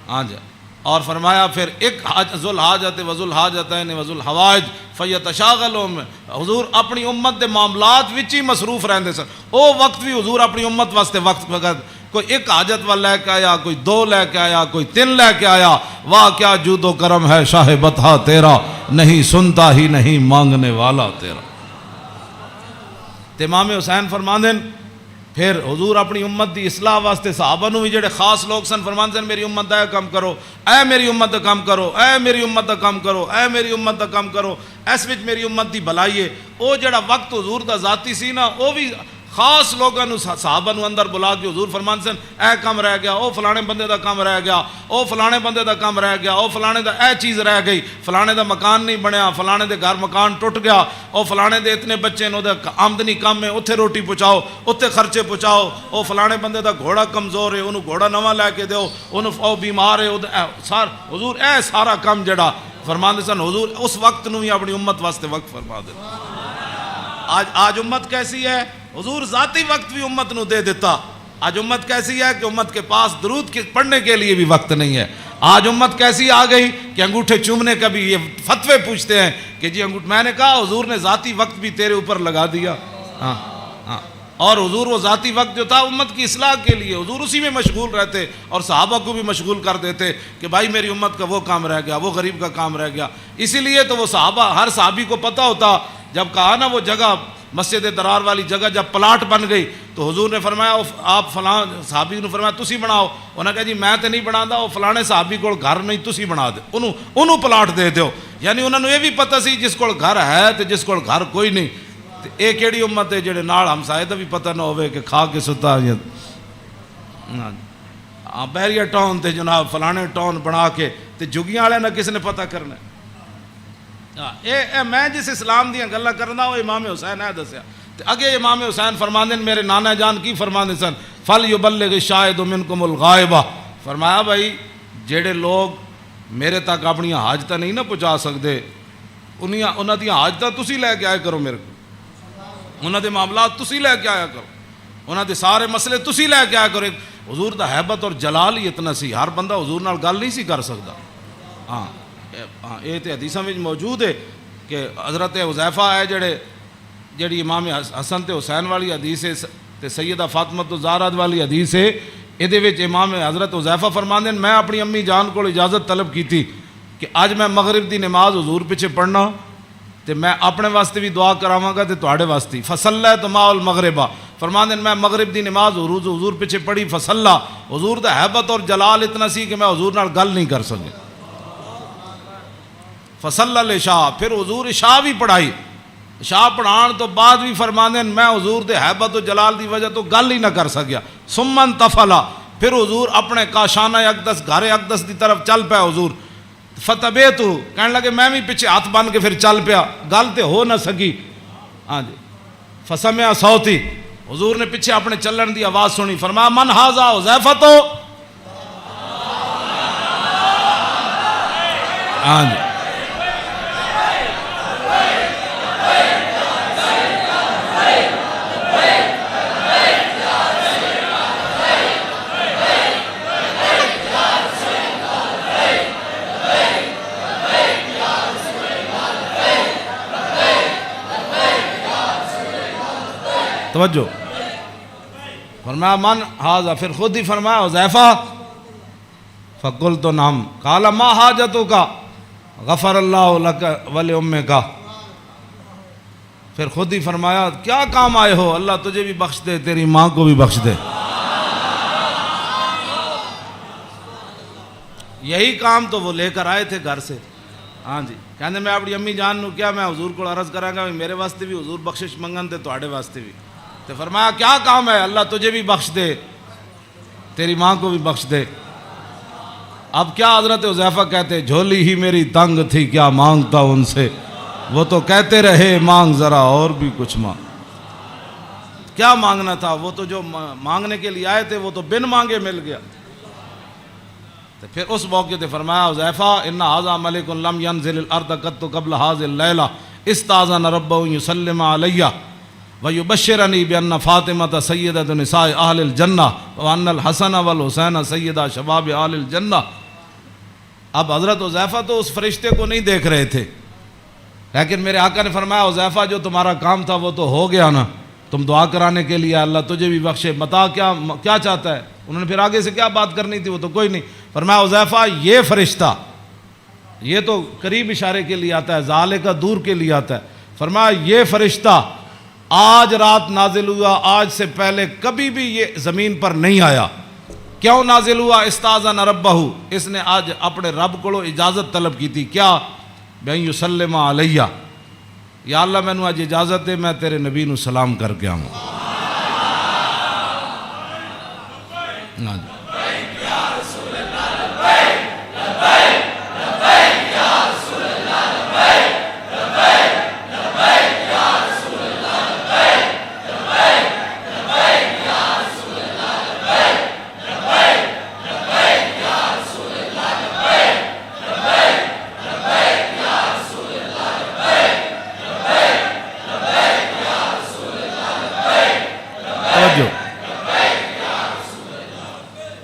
ہاں جی، اور فرمایا پھر ایک ذو الحاجت و ذو الحاجتین و ذو الحوائج فیتشاغلون، حضور اپنی امت دے معاملات وچ ہی مصروف رہندے سن، او وقت بھی حضور اپنی امت واسطے وقت کوئی ایک حاجت والا لے کے آیا، کوئی دو لے کے آیا، کوئی تین لے کے آیا، واہ کیا جود و کرم ہے شاہ بطحا تیرا، نہیں سنتا ہی نہیں مانگنے والا تیرا۔ تے امام حسین فرماندے پھر حضور اپنی امت دی اصلاح واسطے صحابہ نو بھی جڑے خاص لوگ سن فرماندے میری امت دا کام کرو، اے میری امت دا کام کرو، اے میری امت دا کام کرو، اے میری امت دا کام کرو، اس وچ میری امت دی بھلائی ہے۔ او جڑا وقت حضور دا ذاتی سی نا، او بھی خاص لوگوں نو صحابہ نو اندر بلا کے حضور فرماندے سن اے کام رہ گیا، او فلانے بندے دا کام رہ گیا، او فلانے بندے دا کام رہ گیا، او فلانے دا اے چیز رہ گئی، فلانے دا مکان نہیں بنیا، فلانے دے گھر مکان ٹوٹ گیا، او فلانے دے اتنے بچے نے، دا آمدنی کم ہے، اتھے روٹی پہنچاؤ، اتھے خرچے پہنچاؤ، او فلانے بندے دا گھوڑا کمزور ہے، انہوں گھوڑا نواں لے کے دیو، انہوں او بیمار ہے، حضور اے سارا کام جڑا فرماندے سن حضور اس وقت نو ہی اپنی امت واسطے وقت فرما دے۔ آج امت کیسی ہے؟ حضور ذاتی وقت بھی امت نو دے دیتا۔ آج امت کیسی ہے کہ امت کے پاس درود پڑھنے کے لیے بھی وقت نہیں ہے۔ آج امت کیسی آ گئی کہ انگوٹھے چومنے کا بھی یہ فتوے پوچھتے ہیں کہ جی میں نے کہا حضور نے ذاتی وقت بھی تیرے اوپر لگا دیا۔ اور حضور وہ ذاتی وقت جو تھا امت کی اصلاح کے لیے، حضور اسی میں مشغول رہتے اور صحابہ کو بھی مشغول کر دیتے کہ بھائی میری امت کا وہ کام رہ گیا، وہ غریب کا کام رہ گیا۔ اسی لیے تو وہ صحابہ، ہر صحابی کو پتہ ہوتا، جب کہا نا وہ جگہ مسجد درار والی جگہ جب پلاٹ بن گئی تو حضور نے فرمایا آپ فلاں صحابی نے فرمایا تسی بناؤ، انہوں نے کہا جی میں تو نہیں بنا دا، وہ فلانے صحابی کو گھر نہیں تسی بنا دے، انہوں پلاٹ دے دیو۔ یعنی انہوں نے یہ بھی پتہ سی جس کو گھر ہے تو جس کو گھر کوئی نہیں، یہ کیڑی امت ہے جڑے نال ہمسائے دا بھی پتہ نہ ہوئے کہ کھا کے ستا بحریہ ٹاؤن تے جناب فلانے ٹاؤن بنا کے تے جگیاں والے نہ کس نے پتہ کرنا۔ میں جس اسلام دیاں گلاں کرنا وہ امام حسین ہے دسیا۔ اگے امام حسین فرماندے میرے نانا جان کی فرماندے سن فَلْيُبَلِّغِ الشَّاهِدُ مِنْكُمُ الْغَائِبَ، فرمایا بھائی جڑے لوگ میرے تک اپنی حاجتاں نہیں نہ پہنچا سکتے انہاں دی حاجتاں تسی لے کے آئے کرو، میرے کو انہاں دے معاملات تسی لے کے آیا کرو، انہاں دے سارے مسئلے تسی لے کے آیا کرو۔ حضور دا حیبت اور جلال ہی اتنا سی، ہر بندہ حضور نال گل نہیں سی کر سکتا۔ ہاں یہ تو حدیثاں میں موجود ہے کہ حضرت حذیفہ ہے جڑی امام حسن تے حسین والی حدیث ہے تے سیدہ فاطمہ الزہرا والی حدیث ہے، یہ وچ امام حضرت حذیفہ فرماندے ہیں میں اپنی امی جان کو اجازت طلب کی تھی کہ اج میں مغرب دی نماز حضور پیچھے پڑھنا تے میں اپنے واسطے بھی دعا کراواں گا تے تواڈے واسطے، فصلیت مع المغربہ، فرماندے ہیں میں مغرب دی نماز حضور پیچھے پڑھی، فصلا، حضور دا حیبت اور جلال اتنا سی کہ میں حضور نال گل نہیں کر سکے، فصلی العشاء، پھر حضور عشاء بھی پڑھائی، عشاء پڑھان تو بعد بھی فرماندے ہیں میں حضور دے حیبت و جلال دی وجہ تو گل ہی نہ کر سکیا، ثم انتفلا، پھر حضور اپنے کاشانہ اقدس گھر اقدس دی طرف چل پیا حضور، فتبیتو کہنے لگے میں بھی پیچھے ہاتھ بن کے پھر چل پیا، گل تے ہو نہ سکی، ہاں جی، فسمع صوتی، حضور نے پیچھے اپنے چلن دی آواز سنی، فرمایا من ھذا حذیفہ تو، ہاں جی، توجہ، فرمایا من ھذا، پھر خود ہی فرمایا حذیفہ، فقلت نعم، قال ما حاجتک، غفر اللہ لک ولأمک، پھر خود ہی فرمایا کیا کام آئے ہو، اللہ تجھے بھی بخش دے تیری ماں کو بھی بخش دے۔ یہی کام تو وہ لے کر آئے تھے گھر سے، ہاں جی، کہنے میں اپنی امی جان نو کیا میں حضور کو عرض کراں گا میرے واسطے بھی حضور بخشش منگن تے تواڈے واسطے بھی، تو فرمایا کیا کام ہے، اللہ تجھے بھی بخش دے تیری ماں کو بھی بخش دے۔ اب کیا حضرت حذیفہ کہتے جھولی ہی میری تنگ تھی کیا مانگتا ان سے، وہ تو کہتے رہے مانگ ذرا اور بھی کچھ مانگ، کیا مانگنا تھا، وہ تو جو مانگنے کے لیے آئے تھے وہ تو بن مانگے مل گیا۔ تو پھر اس موقع تے فرمایا حذیفہ ان ھذا ملک لم ينزل الارض قط قبل هذه الليلہ استاذن ربه يسلم علیہ ويبشرني بأن فاطمة سيدة نساء اہل الجنہ وان الحسن والحسین سیدہ شباب اہل الجنہ۔ اب حضرت حذیفہ تو اس فرشتے کو نہیں دیکھ رہے تھے، لیکن میرے آقا نے فرمایا حذیفہ جو تمہارا کام تھا وہ تو ہو گیا نا، تم دعا کرانے کے لیے اللہ تجھے بھی بخشے، متا کیا چاہتا ہے، انہوں نے پھر آگے سے کیا بات کرنی تھی، وہ تو کوئی نہیں. فرمایا حذیفہ یہ فرشتہ، یہ تو قریب اشارے کے لیے آتا ہے، ذالک کا دور کے لیے آتا ہے. فرمایا یہ فرشتہ آج رات نازل ہوا، آج سے پہلے کبھی بھی یہ زمین پر نہیں آیا. کیوں نازل ہوا؟ استاذن ربہ، اس نے آج اپنے رب کو اجازت طلب کی تھی. کیا؟ بین یسلم علیہ، یا اللہ میں نے آج اجازت دے میں تیرے نبی نو سلام کر کے آؤں.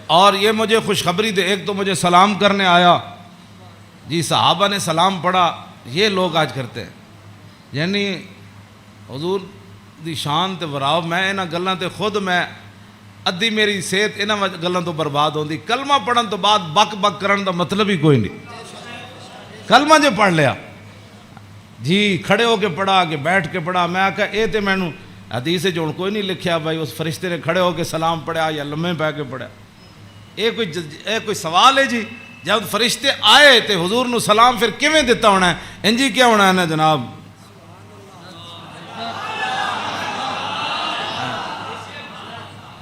اور یہ مجھے خوشخبری دے، ایک تو مجھے سلام کرنے آیا جی، صحابہ نے سلام پڑھا. یہ لوگ آج کرتے ہیں، یعنی حضور دی شان تے وراو، میں انہاں گلاں تے خود میں ادھی میری صحت انہاں گلاں تو برباد ہوندی. کلمہ پڑھن تو بعد بک بک کرن دا مطلب ہی کوئی نہیں. کلمہ جو پڑھ لیا جی، کھڑے ہو کے پڑھا کہ بیٹھ کے پڑھا، میں آکھا اے تے مینوں حدیث وچ ہن کوئی نہیں لکھیا بھائی اس فرشتے نے کھڑے ہو کے سلام پڑھا یا لمے پہ کے پڑھا. یہ کوئی سوال ہے جی؟ جب فرشتے آئے تے حضور نو سلام پھر کیویں دیتا ہونا ہے؟ انجی کیا ہونا ہے نا جناب؟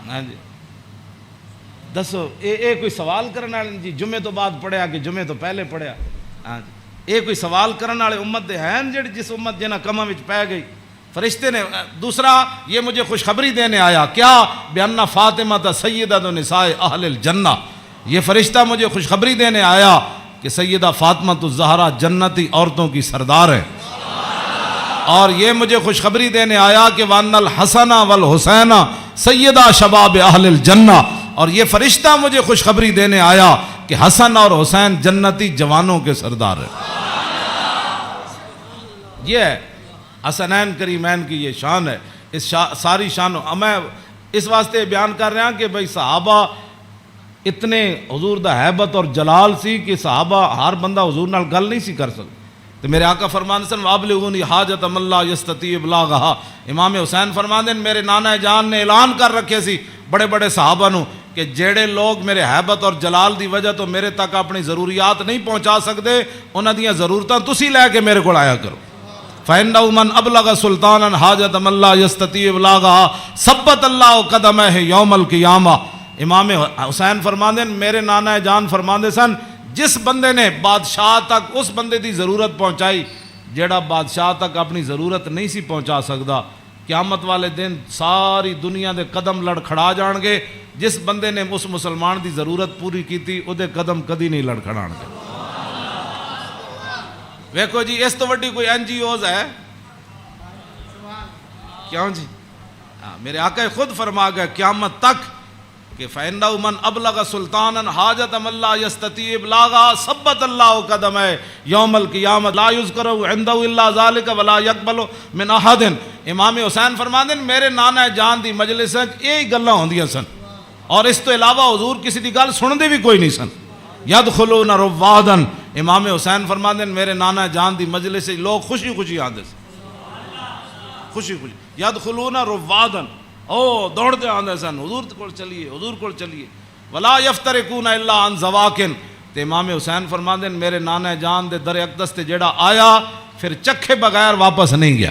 ہاں جی دسو، اے کوئی سوال کرنے والے جی جمعے تو بعد پڑھیا کہ جمعے تو پہلے پڑھیا؟ ہاں جی، اے کوئی سوال کرنے والے امت دے ہیں جڑی جس امت جنہاں کماں وچ پے گئی. فرشتے نے دوسرا یہ مجھے خوشخبری دینے آیا. کیا؟ بِأَنَّ فاطمہ سیدۃ نساء اہل الجنہ، یہ فرشتہ مجھے خوشخبری دینے آیا کہ سیدہ فاطمہ الزہرا جنتی عورتوں کی سردار ہے. اور یہ مجھے خوشخبری دینے آیا کہ وَأَنَّ الْحَسَنَ وَالْحُسَيْنَ سیدہ شباب اہل الجنہ، اور یہ فرشتہ مجھے خوشخبری دینے آیا کہ حسن اور حسین جنتی جوانوں کے سردار ہے. یہ ہے حسنین کریمین کی یہ شان ہے. اس ساری شان میں اس واسطے بیان کر رہا ہوں کہ بھئی صحابہ اتنے حضور دا حیبت اور جلال سی کہ صحابہ ہر بندہ حضور نال گل نہیں سی کر سکتا. تو میرے آقا فرماندے سن وابلغونی حاجت من لا یستطیع ابلاغھا. امام حسین فرماندے میرے نانا جان نے اعلان کر رکھے سی بڑے بڑے صحابہ نو کہ جڑے لوگ میرے حیبت اور جلال دی وجہ تو میرے تک اپنی ضروریات نہیں پہنچا سکتے، انہاں دیاں ضرورتاں تسی لے کے میرے کو آیا کرو. فَإِنَّهُ مَنْ أَبْلَغَ سُلْطَانًا حَاجَةَ مَنْ لَا يَسْتَطِيعُ إِبْلَاغَهَا ثَبَّتَ اللَّهُ قَدَمَيْهِ يَوْمَ الْقِيَامَةِ. امام حسین فرماندے میرے نانا جان فرماندے سن جس بندے نے بادشاہ تک اس بندے دی ضرورت پہنچائی جیڑا بادشاہ تک اپنی ضرورت نہیں سی پہنچا سکتا، قیامت والے دن ساری دنیا دے قدم لڑکھڑا جان گے. جس بندے نے اس مسلمان دی ضرورت پوری کی تھی او دے قدم کدی نہیں لڑکھڑان گے. ویکھو جی اس تو وڈی کوئی این جی اوز ہے کیوں جی؟ میرے آقا خود فرما گئے قیامت تک کہ فَإِنَّهُ مَنْ أَبْلَغَ سُلْطَانًا حَاجَةَ مَنْ لَا يَسْتَطِيعُ إِبْلَاغَهَا ثَبَّتَ اللَّهُ قَدَمَيْهِ يَوْمَ الْقِيَامَةِ لَا يُذْكَرُ عِنْدَهُ إِلَّا ذَلِكَ وَلَا يَقْبَلُ مِنْ أَحَدٍ. امام حسین فرماندے میرے نانا جان دی مجلس وچ یہی گلاں ہوندیاں سن اور اس تو علاوہ حضور کسی دی گل سندے بھی کوئی نہیں سن. یدخلون روادن. امام حسین فرماندے میرے نانا جان دی مجلس سے لوگ خوشی خوشی آندے سن، خوشی خوشی. یدخلون روادن، او دوڑتے آندے سن حضور کول چلیے، حضور کول چلیے. ولا یفترقون الا عن زواکن. تے امام حسین فرماندے میرے نانا جان دے در اقدس تے جیڑا آیا پھر چکھے بغیر واپس نہیں گیا.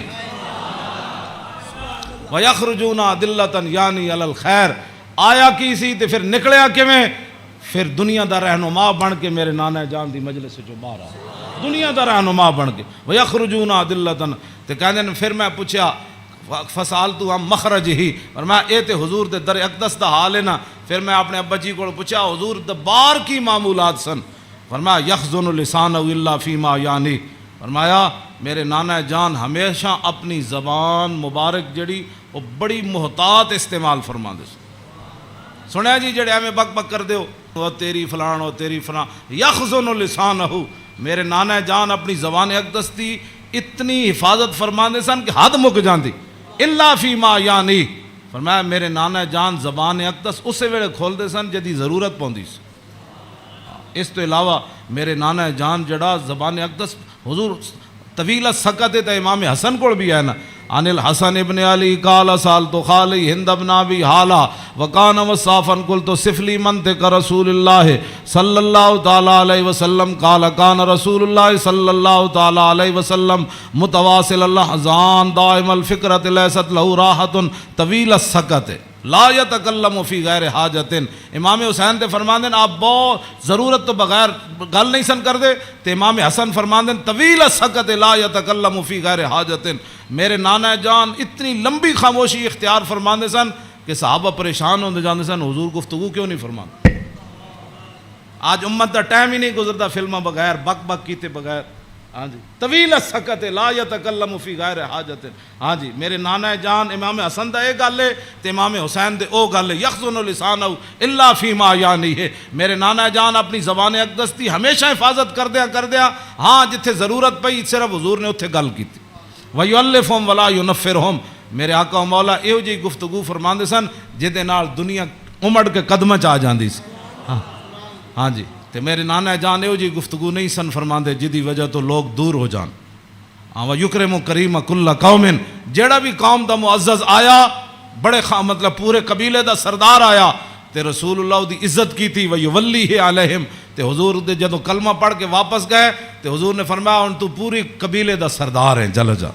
وَيَخْرُجُونَ عَدِلَّةً یعنی علی الخیر. آیا کی سی تے پھر نکلیا کیویں؟ پھر دنیا دا رہنما بن کے میرے نانا جان دی مجلس سے جو باہر آیا، دنیا دا رہنما بن کے. وَيَخْرُجُونَ عَدِلَّةً. تے کہندے پھر میں پوچھا فسالتو ہم مخرج ہی، اور میں اے تے حضور دے در اقدس دا حال ہے نا. پھر میں اپنے ابا جی کو پوچھا حضور دبار کی معمولات سن. فرمایا یخزن لسانہ الا فیما یعنی. فرمایا میرے نانا جان ہمیشہ اپنی زبان مبارک جڑی وہ بڑی محتاط استعمال فرما دے. سنیا جی جڑے ہمیں بک بک کر دیو وہ تیری فلان و تیری فلان. یخزن لسانہ، میرے نانا جان اپنی زبان اقدس دی اتنی حفاظت فرما دے سن کہ حد مک جاندی. الا فیما یعنی. فرمایا میرے نانا جان زبان اقدس اسے ویلے کھول دے سن جدی ضرورت پوندی سی. اس تو علاوہ میرے نانا جان جڑا زبان اقدس حضور طویل سکت تے امام حسن کو بھی ہے نا. عن الحسن ابن علی قال سالت خالی ہند ابن ابی حالا وکان وصافا قلت صف لی منطق رسول اللہ صلی اللہ تعالی علیہ وسلم قال کان رسول اللہ صلی اللہ تعالی علیہ وسلم متواصل الاحزان دائم الفکرۃ لیست له راحت طویل السکت لا یتکلم فی غیر حاجت. امام حسین تے فرماندے آپ بہت ضرورت تو بغیر گل نہیں سن کر دے. تے امام حسن فرماندے طویل السکت لا یتکلم فی غیر حاجت. میرے نانا جان اتنی لمبی خاموشی اختیار فرماندے سن کہ صحابہ پریشان ہوندے جاندے سن حضور گفتگو کیوں نہیں فرماندے. آج امت دا ٹائم ہی نہیں گزرتا فلموں بغیر بک بک کیتے بغیر. ہاں جی طویل السکت لا یتکلم فی غیر حاجت. ہاں جی میرے نانا جان امام حسن دا ایک گل ہے تے امام حسین دے او گل ہے یخزن لسانہ الا فیما یعنی ہے. میرے نانا جان اپنی زبان اقدس دی ہمیشہ حفاظت کر دیا ہاں جتھے ضرورت پئی صرف حضور نے اتھے گل کیتی. وَيُؤَلِّفُهُمْ وَلَا يُنَفِّرُهُمْ. میرے آقا و مولا ایو جی گفتگو فرماندے سن جدے نال دنیا امڑ کے قدمہ چ آ جاندی سی. ہاں جی تے میرے نانا جان ایو جی گفتگو نہیں سن فرماندے جدی وجہ تو لوگ دور ہو جان. وَيُكْرِمُ كَرِيمَ كُلَّ قَوْمٍ. جیڑا بھی قوم دا معزز آیا بڑے مطلب پورے قبیلے دا سردار آیا تے رسول اللہ دی عزت کی تھی. وَيُوَلِّهِ عَلَيْهِمْ. تے حضور دے جدو کلمہ پڑھ کے واپس گئے تے حضور نے فرمایا ان تو پوری قبیلے دا سردار ہیں چل جا.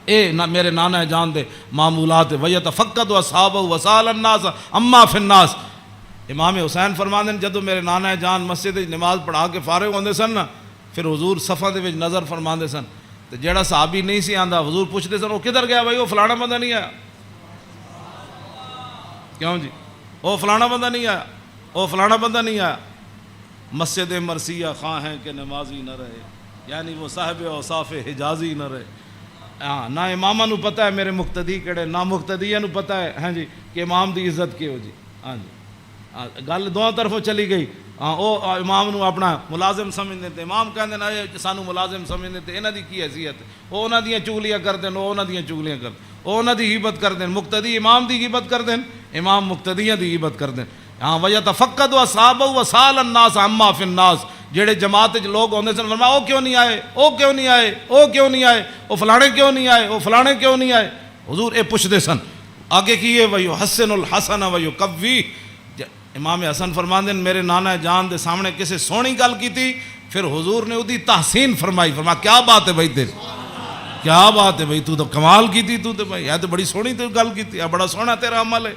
اے میرے نانا جان دے معمولات. وَيَتَفَقَّدُ أَصْحَابَهُ وَسَأَلَ النَّاسَ عَمَّا فِي النَّاسِ. امام حسین فرماندے جدو میرے نانا جان مسجد نماز پڑھا کے فارغ ہوندے سن نا پھر حضور صفاں دے وچ نظر فرماندے سن تے جیڑا صحابی نہیں سی آندا حضور پوچھدے سن وہ کدھر گیا بھائی وہ فلانا بندہ نہیں آیا. کیوں جی وہ فلانا بندہ نہیں آیا وہ فلانا بندہ نہیں آیا. مسجد مرثیہ خواہ ہیں کہ نمازی نہ رہے یعنی وہ صاحب اوصاف حجازی نہ رہے. ہاں نہ امامہ نو پتہ ہے میرے مقتدی کیڑے نہ مقتدیہ نو پتہ ہے ہاں جی کہ امام دی عزت کی ہو جی. ہاں جی گل دونوں طرفوں چلی گئی. ہاں وہ امام نو اپنا ملازم سمجھتے تھے. امام کہندے نا سانو ملازم سمجھتے تھے انہاں دی کی حیثیت وہ انہاں دیاں چگلیاں کردے وہ انہاں دیاں چگلیاں کردے وہ انہاں دی غیبت کردے. مقتدی امام دی غیبت کردے امام مقتدیاں دی غیبت کردے. ہاں وَيَتَفَقَّدُ أَصْحَابَهُ وَسَأَلَ النَّاسَ عَمَّا فِي النَّاسِ. جڑے جماعت وچ لوگ ہوندے سن فرمایا او کیوں نہیں آئے او کیوں نہیں آئے او کیوں نہیں آئے او فلانے کیوں نہیں آئے او فلانے کیوں نہیں آئے. حضور اے پوچھدے سن. آگے کیے وَيُحَسِّنُ الْحَسَنَ وَيُقَوِّي. امام حسن فرماندے میرے نانا جان دے سامنے کسی سونی گل کی تھی پھر حضور نے اودی تحسین فرمائی. فرمایا کیا بات ہے بھائی تیری کیا بات ہے بھائی تو کمال کی تھی تو بھائی یہ تو بڑی سونی تو گل کی تھی بڑا سونا تیرا عمل ہے.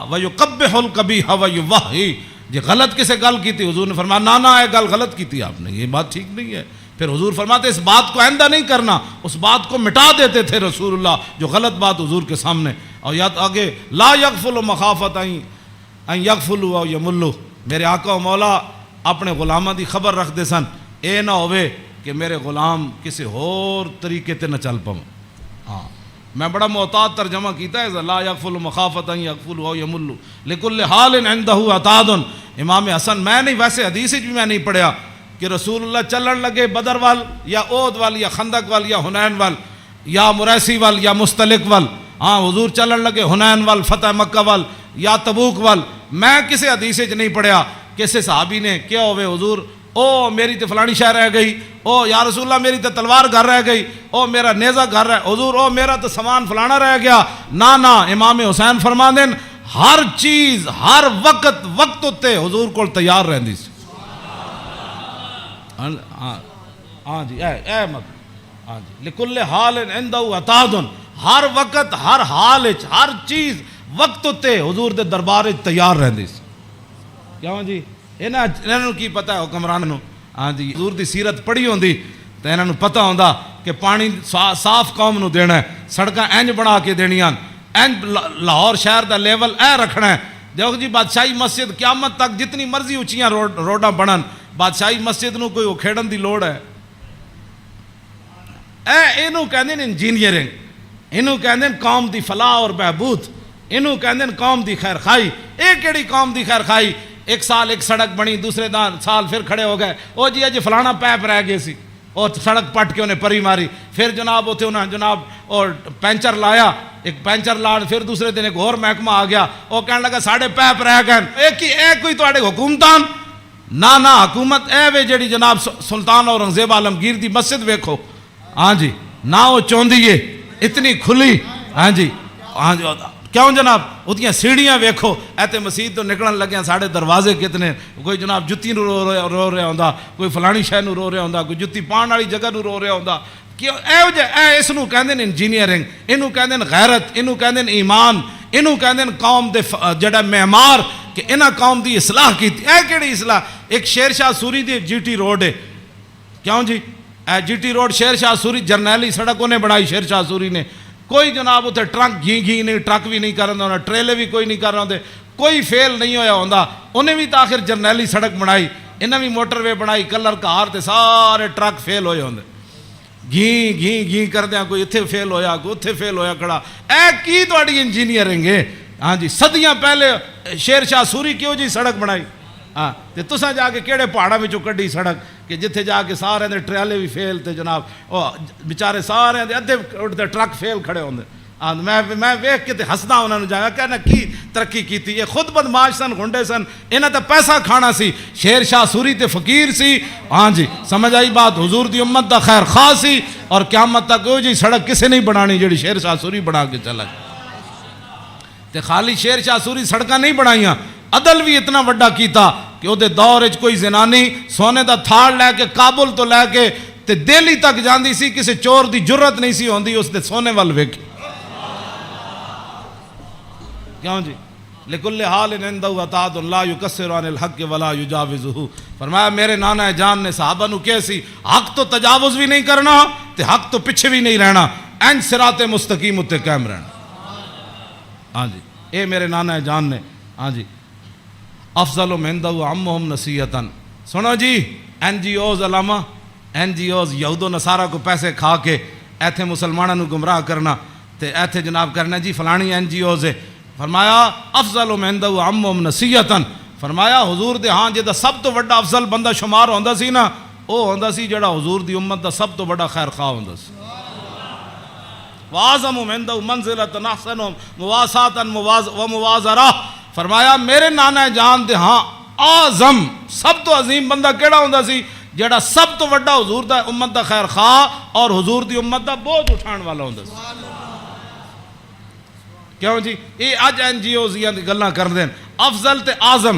وَيُقَبِّحُ الْقَبِيحَ وَيُوَحِّي. جی غلط کسے گل کی تھی حضور نے فرمایا نانا یہ گل غلط کی تھی آپ نے یہ بات ٹھیک نہیں ہے. پھر حضور فرماتے اس بات کو آئندہ نہیں کرنا اس بات کو مٹا دیتے تھے رسول اللہ جو غلط بات حضور کے سامنے. اور یاد آگے لا یغفل مخافت ان یغفلوا او یملوا. میرے آقا و مولا اپنے غلاماں دی خبر رکھ دے سن اے نہ ہوئے کہ میرے غلام کسی اور طریقے تے نہ چل پاؤں. ہاں میں بڑا محتاط ترجمہ کیتا ہے لا یغفل مخافت ان یغفلوا او یملوا لکل حال عنده عتاد. امام حسن میں نہیں ویسے حدیث بھی میں نہیں پڑھیا کہ رسول اللہ چلن لگے بدر وال یا احد وال یا خندق وال یا حنین وال یا مریسی وال یا مستلق وال. ہاں حضور چلن لگے حنین وال فتح مکہ وال یا تبوک وال. میں کسی حدیث وچ نہیں پڑھیا کسی صحابی نے کیا ہوئے حضور او میری تے فلانی شے رہ گئی او یا رسول اللہ میری تے تلوار گھر رہ گئی او میرا نیزہ گھر رہ حضور او میرا تو سامان فلانا رہ گیا. نا امام حسین فرماندے ہر چیز ہر وقت تے حضور کول تیار رہندی سی. ہاں جی اے مت ہاں جی لکل حال عنده عتاد. ہر وقت ہر حال وچ ہر چیز وقت تے حضور دے دربار وچ تیار رہندی سی. کیوں جی انہاں نوں کی پتہ ہے حکمران نوں. ہاں جی حضور دی سیرت پڑھی ہوندی تے انہاں نوں پتہ ہوندا کہ پانی صاف قوم نوں دینا ہے سڑکاں انج بنا کے دینیاں انج لاہور شہر دا لیول اے رکھنا ہے. دیکھو جی بادشاہی مسجد قیامت تک جتنی مرضی اونچیاں روڈاں بنن بادشاہی مسجد نوں کوئی کھیڑن دی لوڑ ہے اینوں کہندے نے انجینئرنگ اینوں کہندے قوم دی فلاح اور بہبود اینوں کہندے قوم دی خیر خائی. اے کیڑی قوم دی خیر خائی ایک سال ایک سڑک بنی دوسرے سال پھر کھڑے ہو گئے او جی اج فلانا پیپ رہ گئے سی اور سڑک پٹ کے انہیں پری ماری. پھر جناب اتنے انہیں جناب اور پینچر لایا, ایک پینچر لا, پھر دوسرے دن ایک اور محکمہ آ گیا, وہ کہنے لگا ساڑھے پیپ رہ گئے. ایک کوئی تواڈے حکومتان نہ حکومت اے وے جڑی جناب سلطان اورنگزیب عالمگیر دی مسجد ویکھو, ہاں جی, نہ وہ چوندی ہے اتنی کھلی, ہاں جی کیوں جناب اتنی سیڑھیاں ویکھو, ایتے مسجد تو نکلن لگے ساڑھے دروازے کتنے, کوئی جناب جتی نو رو رہا ہوندا, کوئی فلانی شے نو رو رہا ہوندا, کوئی جتی پان والی جگہ نو رو رہا ہوندا. کیوں اس نو کہندے نے انجینئرنگ, اینو کہندے نے غیرت, اینو کہندے نے ایمان, اینو کہندے نے قوم دے جڑا معمار کہ انہاں قوم دی اصلاح کیتی. اے کیڑی اصلاح؟ ایک شیر شاہ سوری دی جی ٹی روڈ ہے, کیوں جی اے جی ٹی روڈ شیر شاہ سوری جرنیلی سڑک انہیں بنائی شیر شاہ سوری نے. کوئی جناب اتنے ٹرک گھی نہیں, ٹرک بھی نہیں کر رہا ہونا, ٹریلے بھی کوئی نہیں کر رہا ہوندے, کوئی فیل نہیں ہویا ہوندا. انہیں بھی تاخر جرنیلی سڑک بنائی, انہیں بھی موٹر وے بنائی, کلر کار تے سارے ٹرک فیل ہوئے ہوندے, گھی کر دیا, کوئی اتھے فیل ہویا, کوئی اتھے فیل ہویا کھڑا. اے کی تواڈی انجینئرنگ ہے؟ ہاں جی, صدیاں پہلے شیر شاہ سوری کیوں جی سڑک بنائی؟ ہاں تے تساں جا کے کیڑے پہاڑاں وچوں کڈی سڑک کہ جتھے جا کے سارے دے ٹریلے بھی فیل تے جناب او بیچارے سارے دے ادھے اٹھتے ٹرک فیل کھڑے ہوندے. میں ویکھ کے تے ہسدا انہاں نوں جایا کہنا کی ترقی کیتی. یہ خود بدماش سن, گھنڈے سن, انہاں تے پیسہ کھانا سی. شیر شاہ سوری تے فقیر سی, ہاں جی سمجھ آئی بات, حضور دی امت دا خیر خواہ سی, اور قیامت تک او جی سڑک کسے نہیں بنانی جڑی شیر شاہ سوری بنا کے چلا گیا. تے خالی شیر شاہ سوری سڑکاں نہیں بنائیاں, عدل بھی اتنا وڈا کیتا کہ وہ دور وچ کوئی زنانی سونے دا تھاڑ لے کے کابل تو لے کے تے دہلی تک جاندی سی, کسی چور دی جرت نہیں سی ہوندی اس دے سونے وال ویکھ. کیوں جی لکل حال عندہ عطاء لا یکسر عن الحق ولا یجاوزہ. فرمایا میرے نانا جان نے صحابہ نو کیسی حق تو تجاوز بھی نہیں کرنا تے حق تو پیچھے بھی نہیں رہنا, اینج صراط مستقیم اتے قائم رہنا. ہاں جی اے میرے نانا جان نے, ہاں جی افضل عندہ عمہم نصیحتاً. سنو جی این جی اوز علامہ, این جی اوز یہود و نصارہ کو پیسے کھا کے ایتھے مسلمانوں نو گمراہ کرنا تے ایتھے جناب کرنا جی فلانی این جی اوز ہے. فرمایا افضل عندہ عمہم نصیحتاً. فرمایا حضور دے ہاں جدا سب تو بڑا افضل بندہ شمار ہوندا سی نا, او ہوندا سی جڑا حضور دی امت دا سب تو بڑا خیر خواہ ہوندا سی. وَعَظَمُ عِنْدَهُ مَنْزِلَةً أَحْسَنُهُمْ مُوَاسَاةً وَمُوَازَرَةً. فرمایا میرے نانا جان دے ہاں اعظم سب تو عظیم بندہ کیڑا ہوندا سی جڑا سب تو بڑا حضور دا امت دا خیر خواہ اور حضور دی امت دا بوجھ اٹھان والا ہوندا سی. کیوں جی یہ اج این جی اوز دی گلاں کر دین افضل تے اعظم.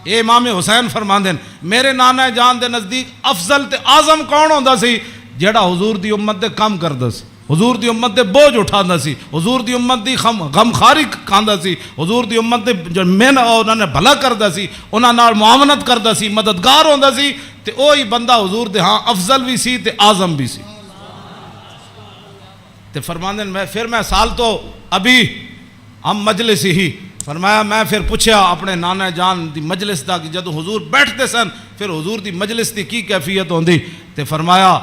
اے امام حسین فرماندے میرے نانا جان دے نزدیک افضل تے اعظم کون ہوندا سی جڑا حضور دی امت دے کام کردا سی, حضور دی امت دے بوجھ اٹھاندا سی, حضور دی امت دی غمخاری کھاندا سی, حضور دی امت دے جو مین انہاں نے بھلا کردا سی, انہاں نال معاونت کردا سی, مددگار ہوندا سی. تے اوہی بندہ حضور دے ہاں افضل بھی سی تے اعظم بھی سی. تے فرماندے پھر میں سال تو ابھی ہم مجلس ہی. فرمایا میں پھر پوچھا اپنے نانا جان دی مجلس دا کہ جدو حضور بیٹھتے سن پھر حضور دی مجلس دی کی کیفیت ہوندی. تے فرمایا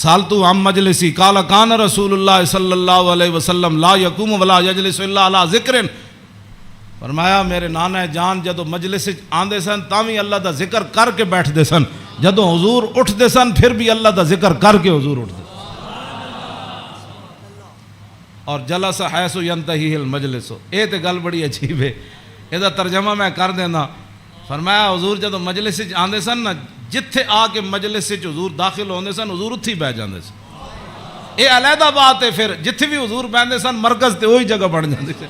سالتو عن مجلسی قال کان رسول اللہ صلی اللہ علیہ وسلم لا یقوم ولا یجلس الا علی ذکر. فرمایا میرے نانا جان جدو مجلس آندے سن تاوی اللہ دا ذکر کر کے بیٹھتے سن, جدو حضور اٹھتے سن پھر بھی اللہ دا ذکر کر کے حضور اٹھتے. اور جلس حیث ینتہی المجلس. اے تے گل بڑی عجیب ہے, اے دا ترجمہ میں کر دینا. فرمایا حضور جدو مجلس آندے سن نا جتھے آ کے مجلس سے حضور داخل ہوندے سن حضور اتھی بیٹھ جاندے سن. اے علیحدہ بات ہے, پھر جتھے بھی حضور بیٹھتے سن مرکز تے وہی جگہ بن جاندی سی.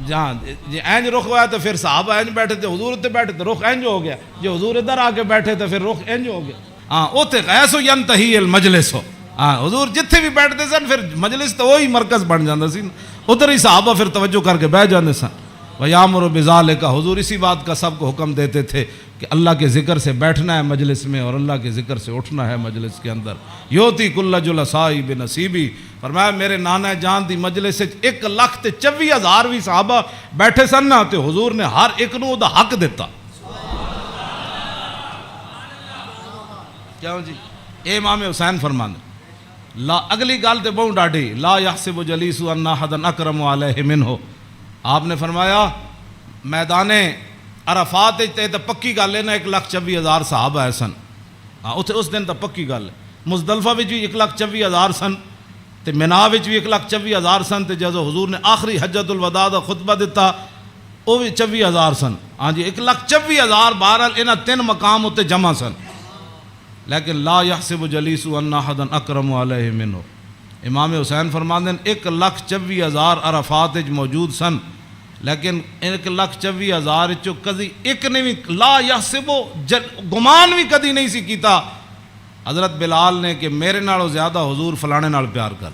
جہاں جی اینج رخ ہوا تو پھر صحابہ اینج بیٹھے تھے, حضور اتنے بیٹھے تو رخ اینج ہو گیا, جو حضور ادھر آ کے بیٹھے تو پھر رخ اینج ہو گیا. ہاں اوتے غیث ینتہی المجلس ہو. ہاں حضور جتھے بھی بیٹھتے سن پھر مجلس تو وہی مرکز بن جاتا سی, ادھر ہی صحابہ پھر توجہ کر کے بیٹھ جاتے سن. وَيَأْمُرُ بِذَلِكَ. حضور اسی بات کا سب کو حکم دیتے تھے کہ اللہ کے ذکر سے بیٹھنا ہے مجلس میں اور اللہ کے ذکر سے اٹھنا ہے مجلس کے اندر. یوتی کل جلسائی بنصیبی. فرمایا میرے نانا جان دی مجلس 1,24,000 بھی صحابہ بیٹھے سن نا تے حضور نے ہر ایک نو دا حق دیتا. کیوں جی اے امام حسین فرماندے لا اگلی گل تے بہت ڈاڈی لا یحسب جلیس ان احد اکرم علیہ منہ. آپ نے فرمایا میدان عرفات تے تے پکی گل ہے نا 1,24,000 صحابہ ہے سن. ہاں اتنے اس دن تو پکی گل ہے. مزدلفہ وچ بھی 1,24,000 سن تے مینا وچ بھی 1,24,000 سن تے جدو حضور نے آخری حجت الوداع دا خطبہ دیتا وہ بھی 24,000 سن. ہاں جی 1,24,000 بہرحال انہاں 3 مقام اتنے جمع سن. لیکن لا یحسب جلیس ان احدا اکرم علیہ منہ. امام حسین فرماندے ہیں 1,24,000 عرفات وچ موجود سن لیکن 1,24,000 چو کدی ایک نے بھی لا یحسب گمان بھی کدی نہیں سی کیتا حضرت بلال نے کہ میرے نالوں زیادہ حضور فلانے نال پیار کر.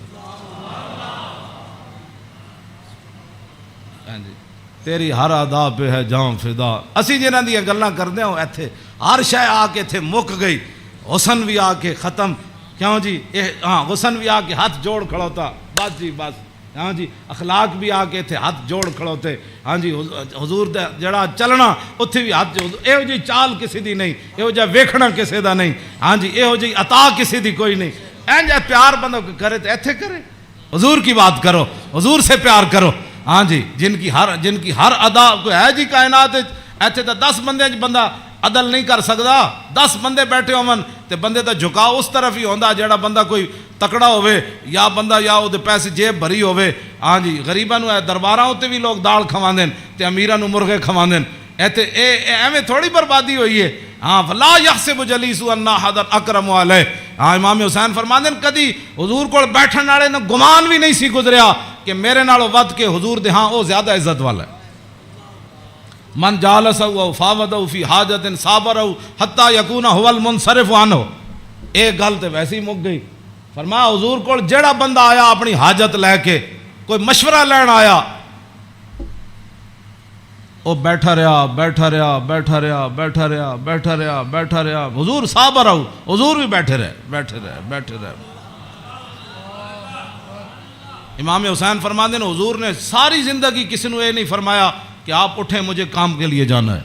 تیری ہر ادا پہ ہے جاں فدا. اسی جنہاں دی گلاں کردے ہوں ایتھے ہر شے آ کے ایتھے مک گئی. حسن بھی آ کے ختم. کیوں جی ہاں حسن بھی آ کے ہاتھ جوڑ کھڑوتا بس جی بس. ہاں جی اخلاق بھی آ کے اتنے ہاتھ جوڑ کھڑوتے. ہاں جی حضور دا جڑا چلنا اتنے بھی ہاتھ جوڑ. یہو جی چال کسی دی نہیں, یہو جا ویکھنا کسی دا نہیں. ہاں جی یہو جی عطا کسی دی کوئی نہیں. این جا پیار بندہ کرے تو ایتھے کرے. حضور کی بات کرو, حضور سے پیار کرو. ہاں جی جن کی ہر ادا کوئی ہے جی کائنات ایتھے تو 10 بندے بندہ عدل نہیں کر سکتا. 10 بندے بیٹھے ہون تے بندے دا جھکاؤ اس طرف ہی ہوندا جیڑا بندہ کوئی تکڑا ہوئے یا بندہ یا وہ پیسے جیب بھری ہوئے. ہاں جی غریباں نو درباراں ہوتے بھی لوگ دال کھواندے تے امیراں نو مرغے کھواندے. ایتھے ایویں تھوڑی بربادی ہوئی ہے. ہاں فلا یحسب جلیس ان احدا اکرم علیہ. ہاں امام حسین فرماندے کدی حضور کول بیٹھن والے نو گمان بھی نہیں سی گزریا کہ میرے نالوں ود کے حضور دے ہاں وہ زیادہ عزت والا ہے. من جالسہ او فاوضہ فی حاجت صابرہ حتی یکون هو المنصرف عنہ. ایک گل تے ویسے ہی مک گئی. فرمایا حضور کول جیڑا بندہ آیا اپنی حاجت لے کے کوئی مشورہ لین آیا وہ بیٹھا رہا بیٹھا رہا بیٹھا رہا بیٹھا رہا بیٹھا رہا بیٹھا رہا. حضور صابر رہو, حضور بھی بیٹھے رہے بیٹھے رہے بیٹھے رہے. امام حسین فرماندے ہیں حضور نے ساری زندگی کسی نے یہ نہیں فرمایا کہ آپ اٹھیں مجھے کام کے لیے جانا ہے.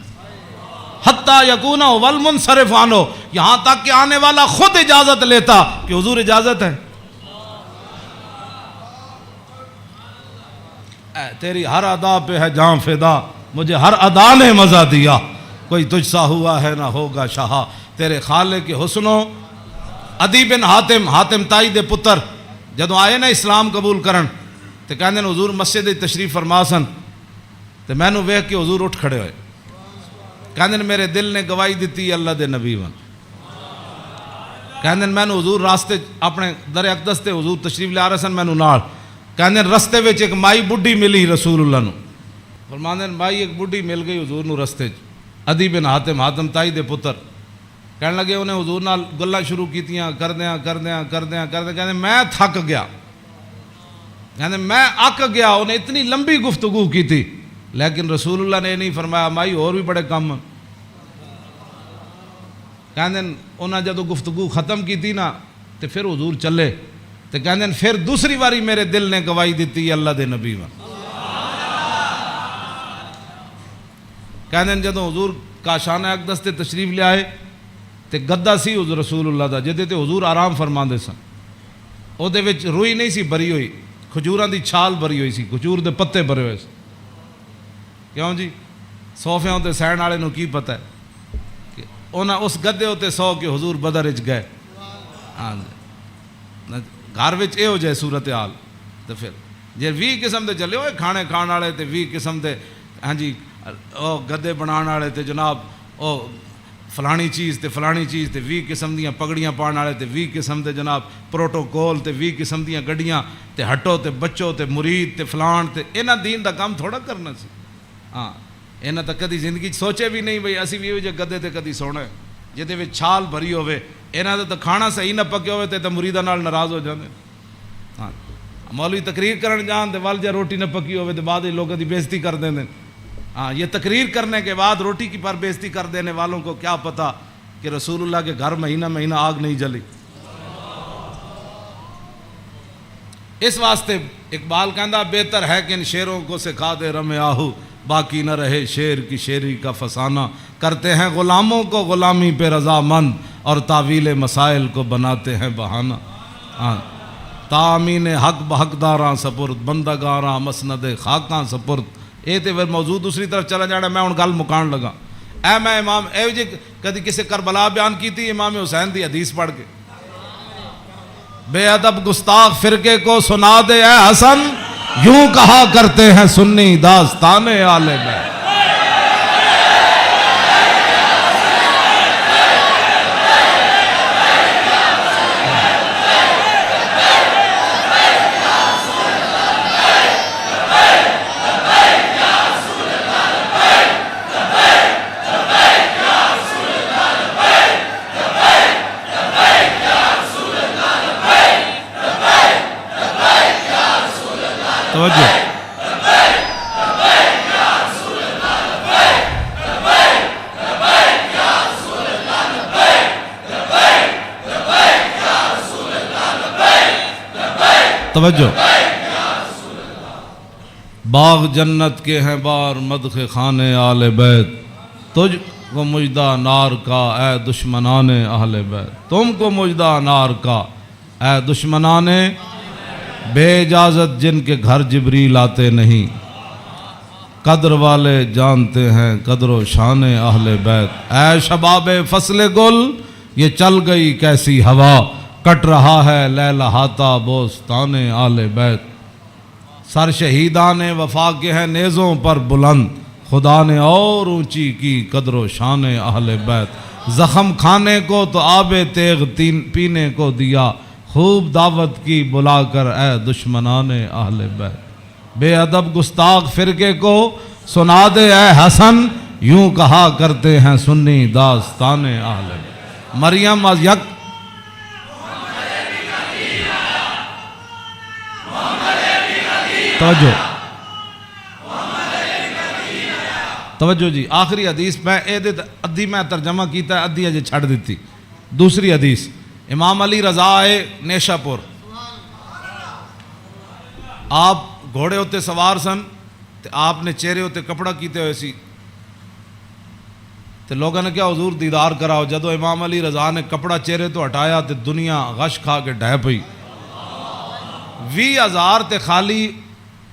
حتیٰ یکون والمنصرف عنہ, یہاں تک کہ آنے والا خود اجازت لیتا کہ حضور اجازت ہے. تیری ہر ادا پہ ہے جاں فدا, مجھے ہر ادا نے مزہ دیا. کوئی تجھ سا ہوا ہے نہ ہوگا شاہ. تیرے خالق کے حسنوں. عدی بن حاتم تائی دے پتر جدو آئے نا اسلام قبول کرن تے کہندے نے حضور مسجد تشریف فرما سن تے میں نو ویکھ کے حضور اٹھ کھڑے ہوئے. کہندے نے میرے دل نے گواہی دیتی اللہ دے نبی ون. کہندے میں نو حضور راستے اپنے در اقدس تے حضور تشریف لے آ رہے سن میں نو نال. کہندے رستے وچ ایک مائی بڈھی ملی رسول اللہ نو. فرماندے مائی ایک بڈھی مل گئی حضور نو رستے چ. عدی بن حاتم تائی دے پتر کہنے لگے انہیں حضور نال گلاں شروع کیتیاں کردیاں کہندے میں تھک گیا. کہندے میں اک گیا. انہیں اتنی لمبی گفتگو کی تھی لیکن رسول اللہ نے یہ نہیں فرمایا مائی اور بھی بڑے کم. کہندے انہاں جدو گفتگو ختم کی تھی نا تو پھر حضور چلے تو کہندے پھر دوسری باری میرے دل نے گواہی دیتی اللہ دے نبی ون. کہندے جدو حضور کاشانہ اقدس تے تشریف لے آئے تے گدا سی حضور رسول اللہ دا جدے تے حضور آرام فرماندے سن. او دے وچ روئی نہیں سی بری ہوئی, کھجوراں دی چھال بری ہوئی سی, کھجور دے پتے بھرے ہوئے سی. کیوں جی صوفیاں تے سہن والے نو کی پتہ ہے کہ انہاں اس گدے تے سو کے حضور بدر وچ گئے. ہاں گھر وچ اے ہو جائے صورتحال تے پھر جے 20 قسم دے چلے ہوئے کھانے کھان والے تے 20 قسم دے ہاں جی او گدے بنان والے تے جناب او فلانی چیز تے فلانی چیز تے 20 قسم دیاں پگڑیاں پان والے تے 20 قسم دے جناب پروٹوکول تے 20 قسم دیاں گڈیاں تے ہٹو تے بچو تے مرید تے فلان تے انہاں دین دا کام تھوڑا کرنا سی. ہاں انہاں تا کدی زندگی سوچے بھی نہیں بھئی اسی بھی جے گدے تے کدی سونا ہے جہدے وچ چھال بھری ہوے. انہاں دا تے کھانا صحیح نہ پکے ہوے تے مریداں نال ناراض ہو جاندے. ہاں مولوی تقریر کرن جان تے ول جے روٹی نہ پکی ہوے تے بعد لوگاں دی بے عزتی کر دیندے. ہاں یہ تقریر کرنے کے بعد روٹی کی پر بے عزتی کر دینے والوں کو کیا پتہ کہ رسول اللہ کے گھر مہینہ آگ نہیں جلی. اس واسطے اقبال کہندا بہتر ہے کہ ان شیروں کو سکھا دے رم آہو باقی نہ رہے شیر کی شیری کا فسانہ. کرتے ہیں غلاموں کو غلامی پہ رضامند اور تعویل مسائل کو بناتے ہیں بہانہ. ہاں تامین حق بحقداراں سپرد بندگاراں مسند خاکاں سپرد یہ تو پھر موضوع دوسری طرف چلا جانا. میں ہوں گل مکان لگا. اے میں امام اے جی کدی کسی کربلا بیان کی تھی امام حسین دی حدیث پڑھ کے, بے ادب گستاخ فرقے کو سنا دے اے حسن, یوں کہا کرتے ہیں سنی داستان آل بیت. توجہ توجہ. باغ جنت کے ہیں بار مدخ خانے آل بیت, تجھ کو مجدہ نار کا اے دشمنان اہل بیت. تم کو مجدہ نار کا اے دشمنان بے اجازت جن کے گھر جبریل آتے نہیں. قدر والے جانتے ہیں قدر و شان اہل بیت. اے شباب فصل گل یہ چل گئی کیسی ہوا, کٹ رہا ہے لہلہاتا بوستان اہل بیت. سر شہیدان وفا کے ہیں نیزوں پر بلند, خدا نے اور اونچی کی قدر و شان اہل بیت. زخم کھانے کو تو آب تیغ پینے کو دیا, خوب دعوت کی بلا کر اے دشمنان اہل بیت. بے ادب گستاخ فرقے کو سنا دے اے حسن, یوں کہا کرتے ہیں سنی داستان اہل بیت. مریم از یک توجہ توجہ جی. آخری حدیث میں ادھی میں ترجمہ کیتا ہے, ادھی اجے چھڑ دیتی. دوسری حدیث امام علی رضا آئے نیشا پور, آپ گھوڑے ہوتے سوار سن, تے آپ نے چہرے ہوتے کپڑا کیتے ہوئے سی, تے لوگوں نے کیا حضور دیدار کراؤ. جدو امام علی رضا نے کپڑا چہرے تو ہٹایا تے دنیا غش کھا کے ڈھہ پئی. 20,000 تے خالی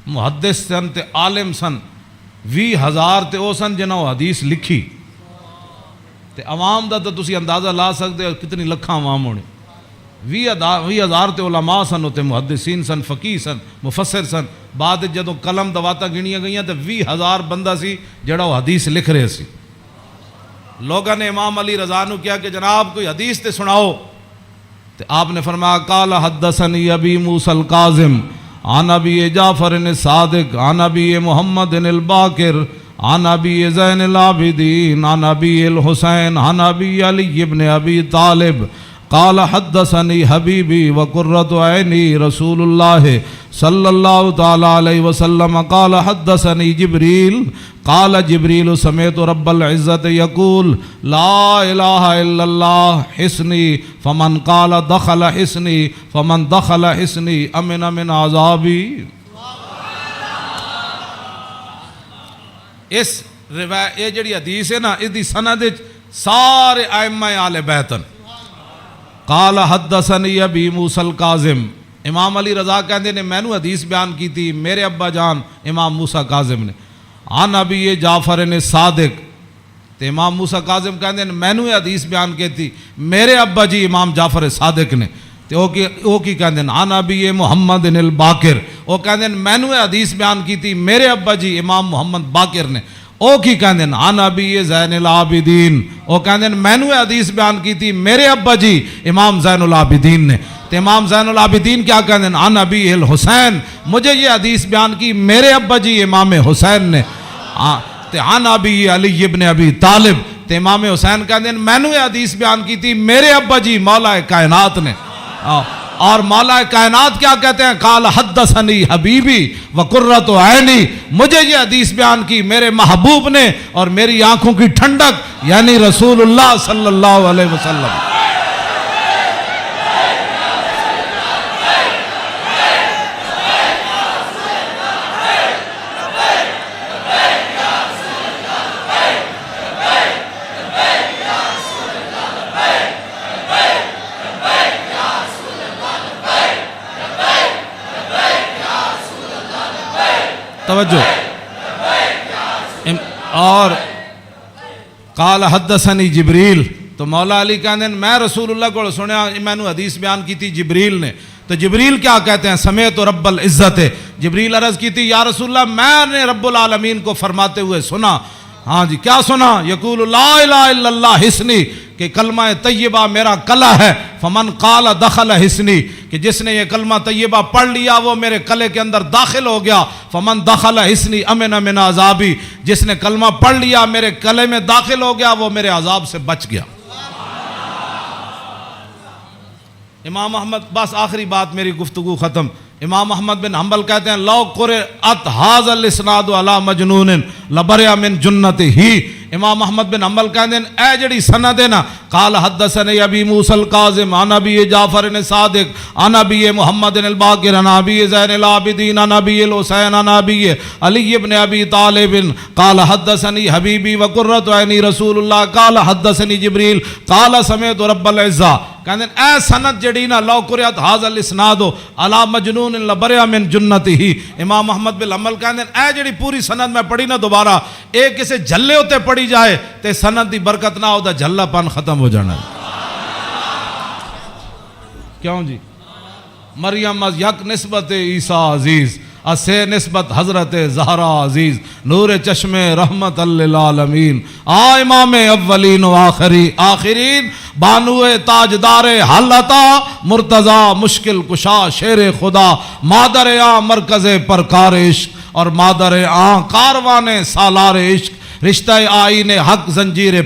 محدث سن تے عالم سن, 20,000 تے او سن جنہوں حدیث لکھی. تے عوام دا تو تسی اندازہ لا سکتے ہو کتنی لکھاں عوام ہونے. 20,000 تے علماء سن, تے محدثین سن, فقیہ سن, مفسر سن. بعد جدو قلم دواتا گنیاں گئیاں تے 20,000 بندہ سی جڑا وہ حدیث لکھ رہے سی. لوگوں نے امام علی رضا نو کیا کہ جناب کوئی حدیث تے سناؤ. تے آپ نے فرمایا قال حدثنی ابی موسیٰ الکاظم عن ابی جعفر الصادق عن ابی محمد الباقر عن ابی زین العابدین عن ابی الحسین عن ابی علی ابن ابی طالب قال حدثنی حبیبی وقرۃ عینی رسول اللہ صلی اللہ تعالی علیہ وسلم قال حدثنی جبریل قال جبریل سمعت رب العزت یقول لا الہ الا اللہ حسنی فمن قال دخل حسنی فمن دخل حسنی امن من عذابی. اس روایت یہ جڑی حدیث ہے نا, اس دی سند سارے ائمہ آل بیتن. قال حدثنی ابی موسیٰ الکاظم, امام علی رضا کہندے نے مینوں حدیث بیان کی تھی میرے ابا جان امام موسیٰ کاظم نے. عن ابی جعفر صادق, تے امام موسیٰ کاظم کہندے نے مینوں حدیث بیان کی تھی میرے ابا جی امام جعفر صادق نے. تے او کی کہندے نے عن ابی محمد الباقر, او کہندے نے مینوں حدیث بیان کی تھی میرے ابا جی امام محمد باقر نے. او کی کہندے عن ابی زین العابدین, او کہندے مینوں حدیث بیان کی تھی میرے ابا جی امام زین العابدین نے. تے امام زین العابدین کیا کہندے عن ابی الحسین, مجھے یہ حدیث بیان کی میرے ابا جی امام حسین نے. تے عن ابی علی ابن ابی طالب, تے امام حسین کہندے مینوں یہ حدیث بیان کی تھی میرے ابا جی مولا کائنات نے. اور مولا کائنات کیا کہتے ہیں قال حدثنی حبیبی وقرۃ عینی, مجھے یہ حدیث بیان کی میرے محبوب نے اور میری آنکھوں کی ٹھنڈک یعنی رسول اللہ صلی اللہ علیہ وسلم. توجہ اور قال حدثنی جبریل، تو مولا علی کہتے ہیں میں رسول اللہ کو سنیا، میں نے حدیث بیان کی تھی جبریل نے، تو جبریل کیا کہتے ہیں؟ سمیت رب العزت، جبریل عرض کی تھی یا رسول اللہ میں نے رب العالمین کو فرماتے ہوئے سنا، ہاں جی کیا سنا؟ یقول لا الہ الا اللہ حسنی، کہ کلمہ طیبہ میرا کلہ ہے، فمن قال دخل حسنی، کہ جس نے یہ کلمہ طیبہ پڑھ لیا وہ میرے کلے کے اندر داخل ہو گیا، فمن دخل حسنی امن من عذابی، جس نے کلمہ پڑھ لیا میرے کلے میں داخل ہو گیا وہ میرے عذاب سے بچ گیا۔ امام احمد، بس آخری بات میری گفتگو ختم، امام احمد بن حنبل کہتے ہیں لو قرأت ھذا الاسناد علی مجنون لبرئ من جنتہ، امام احمد بن حنبل کہتے ہیں اے جڑی سند ہے نا، قال حدثني ابی موسی الکاظم عن ابی جعفر صادق عن ابی محمد الباقر عن ابی زین العابدین عن ابی الحسین عن ابی علی بن ابی طالب قال حدثني حبیبی وقرۃ عینی رسول اللہ قال حدثني جبریل قال سمعت رب العزہ، کہتے ہیں اے سند جڑی نا لو قرأت ھذا الاسناد علی مجنون لبرئ من جنتہ، امام احمد بن حنبل کہتے ہیں اے جڑی پوری سند میں پڑھی نا دوبارہ، ایک کسے جھلے ہوتے پڑھی جائے تے سند دی برکت نہ ہو دا جھلا پن ختم ہو جانا ہے۔ کیوں جی؟ مریم از یک نسبت عیسیٰ عزیز، اسے نسبت حضرت زہرا عزیز، نور چشم رحمت للعالمین، امام اولین و آخرین، بانو تاجدار حالتا مرتضی مشکل کشا شیر خدا، مادر مرکز پرکار عشق اور مادر کاروان سالار عشق، رشتہ آئین حق زنجیر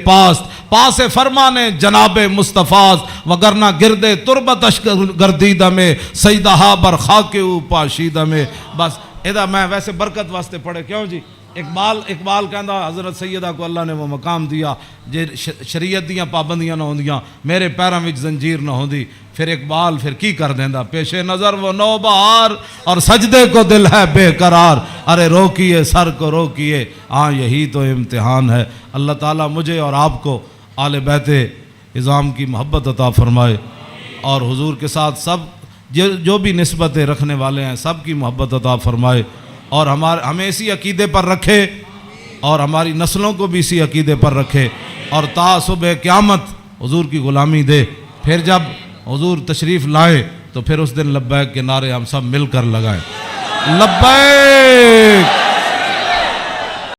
پاس فرمان جناب مصطفیٰ، وگرنہ گرد تربتش گردیدہ میں سیدہا برخاک او پاشیدہ میں۔ بس ادا میں ویسے برکت واسطے پڑھے، کیوں جی؟ اقبال کہندا حضرت سیدہ کو اللہ نے وہ مقام دیا جے شریعت دیاں پابندیاں نہ ہوندیاں، میرے پیراں وچ زنجیر نہ ہوندی، پھر اقبال پھر کی کر دیندا، پیش نظر وہ نو بہار اور سجدے کو دل ہے بے قرار، ارے روکیے سر کو روکیے، ہاں یہی تو امتحان ہے۔ اللہ تعالیٰ مجھے اور آپ کو آل بیت اعظام کی محبت عطا فرمائے، اور حضور کے ساتھ سب جو بھی نسبتیں رکھنے والے ہیں سب کی محبت عطا فرمائے، اور ہمیں اسی عقیدے پر رکھے، اور ہماری نسلوں کو بھی اسی عقیدے پر رکھے، اور تا صبح قیامت حضور کی غلامی دے۔ پھر جب حضور تشریف لائے تو پھر اس دن لبیک کے نعرے ہم سب مل کر لگائیں، لبیک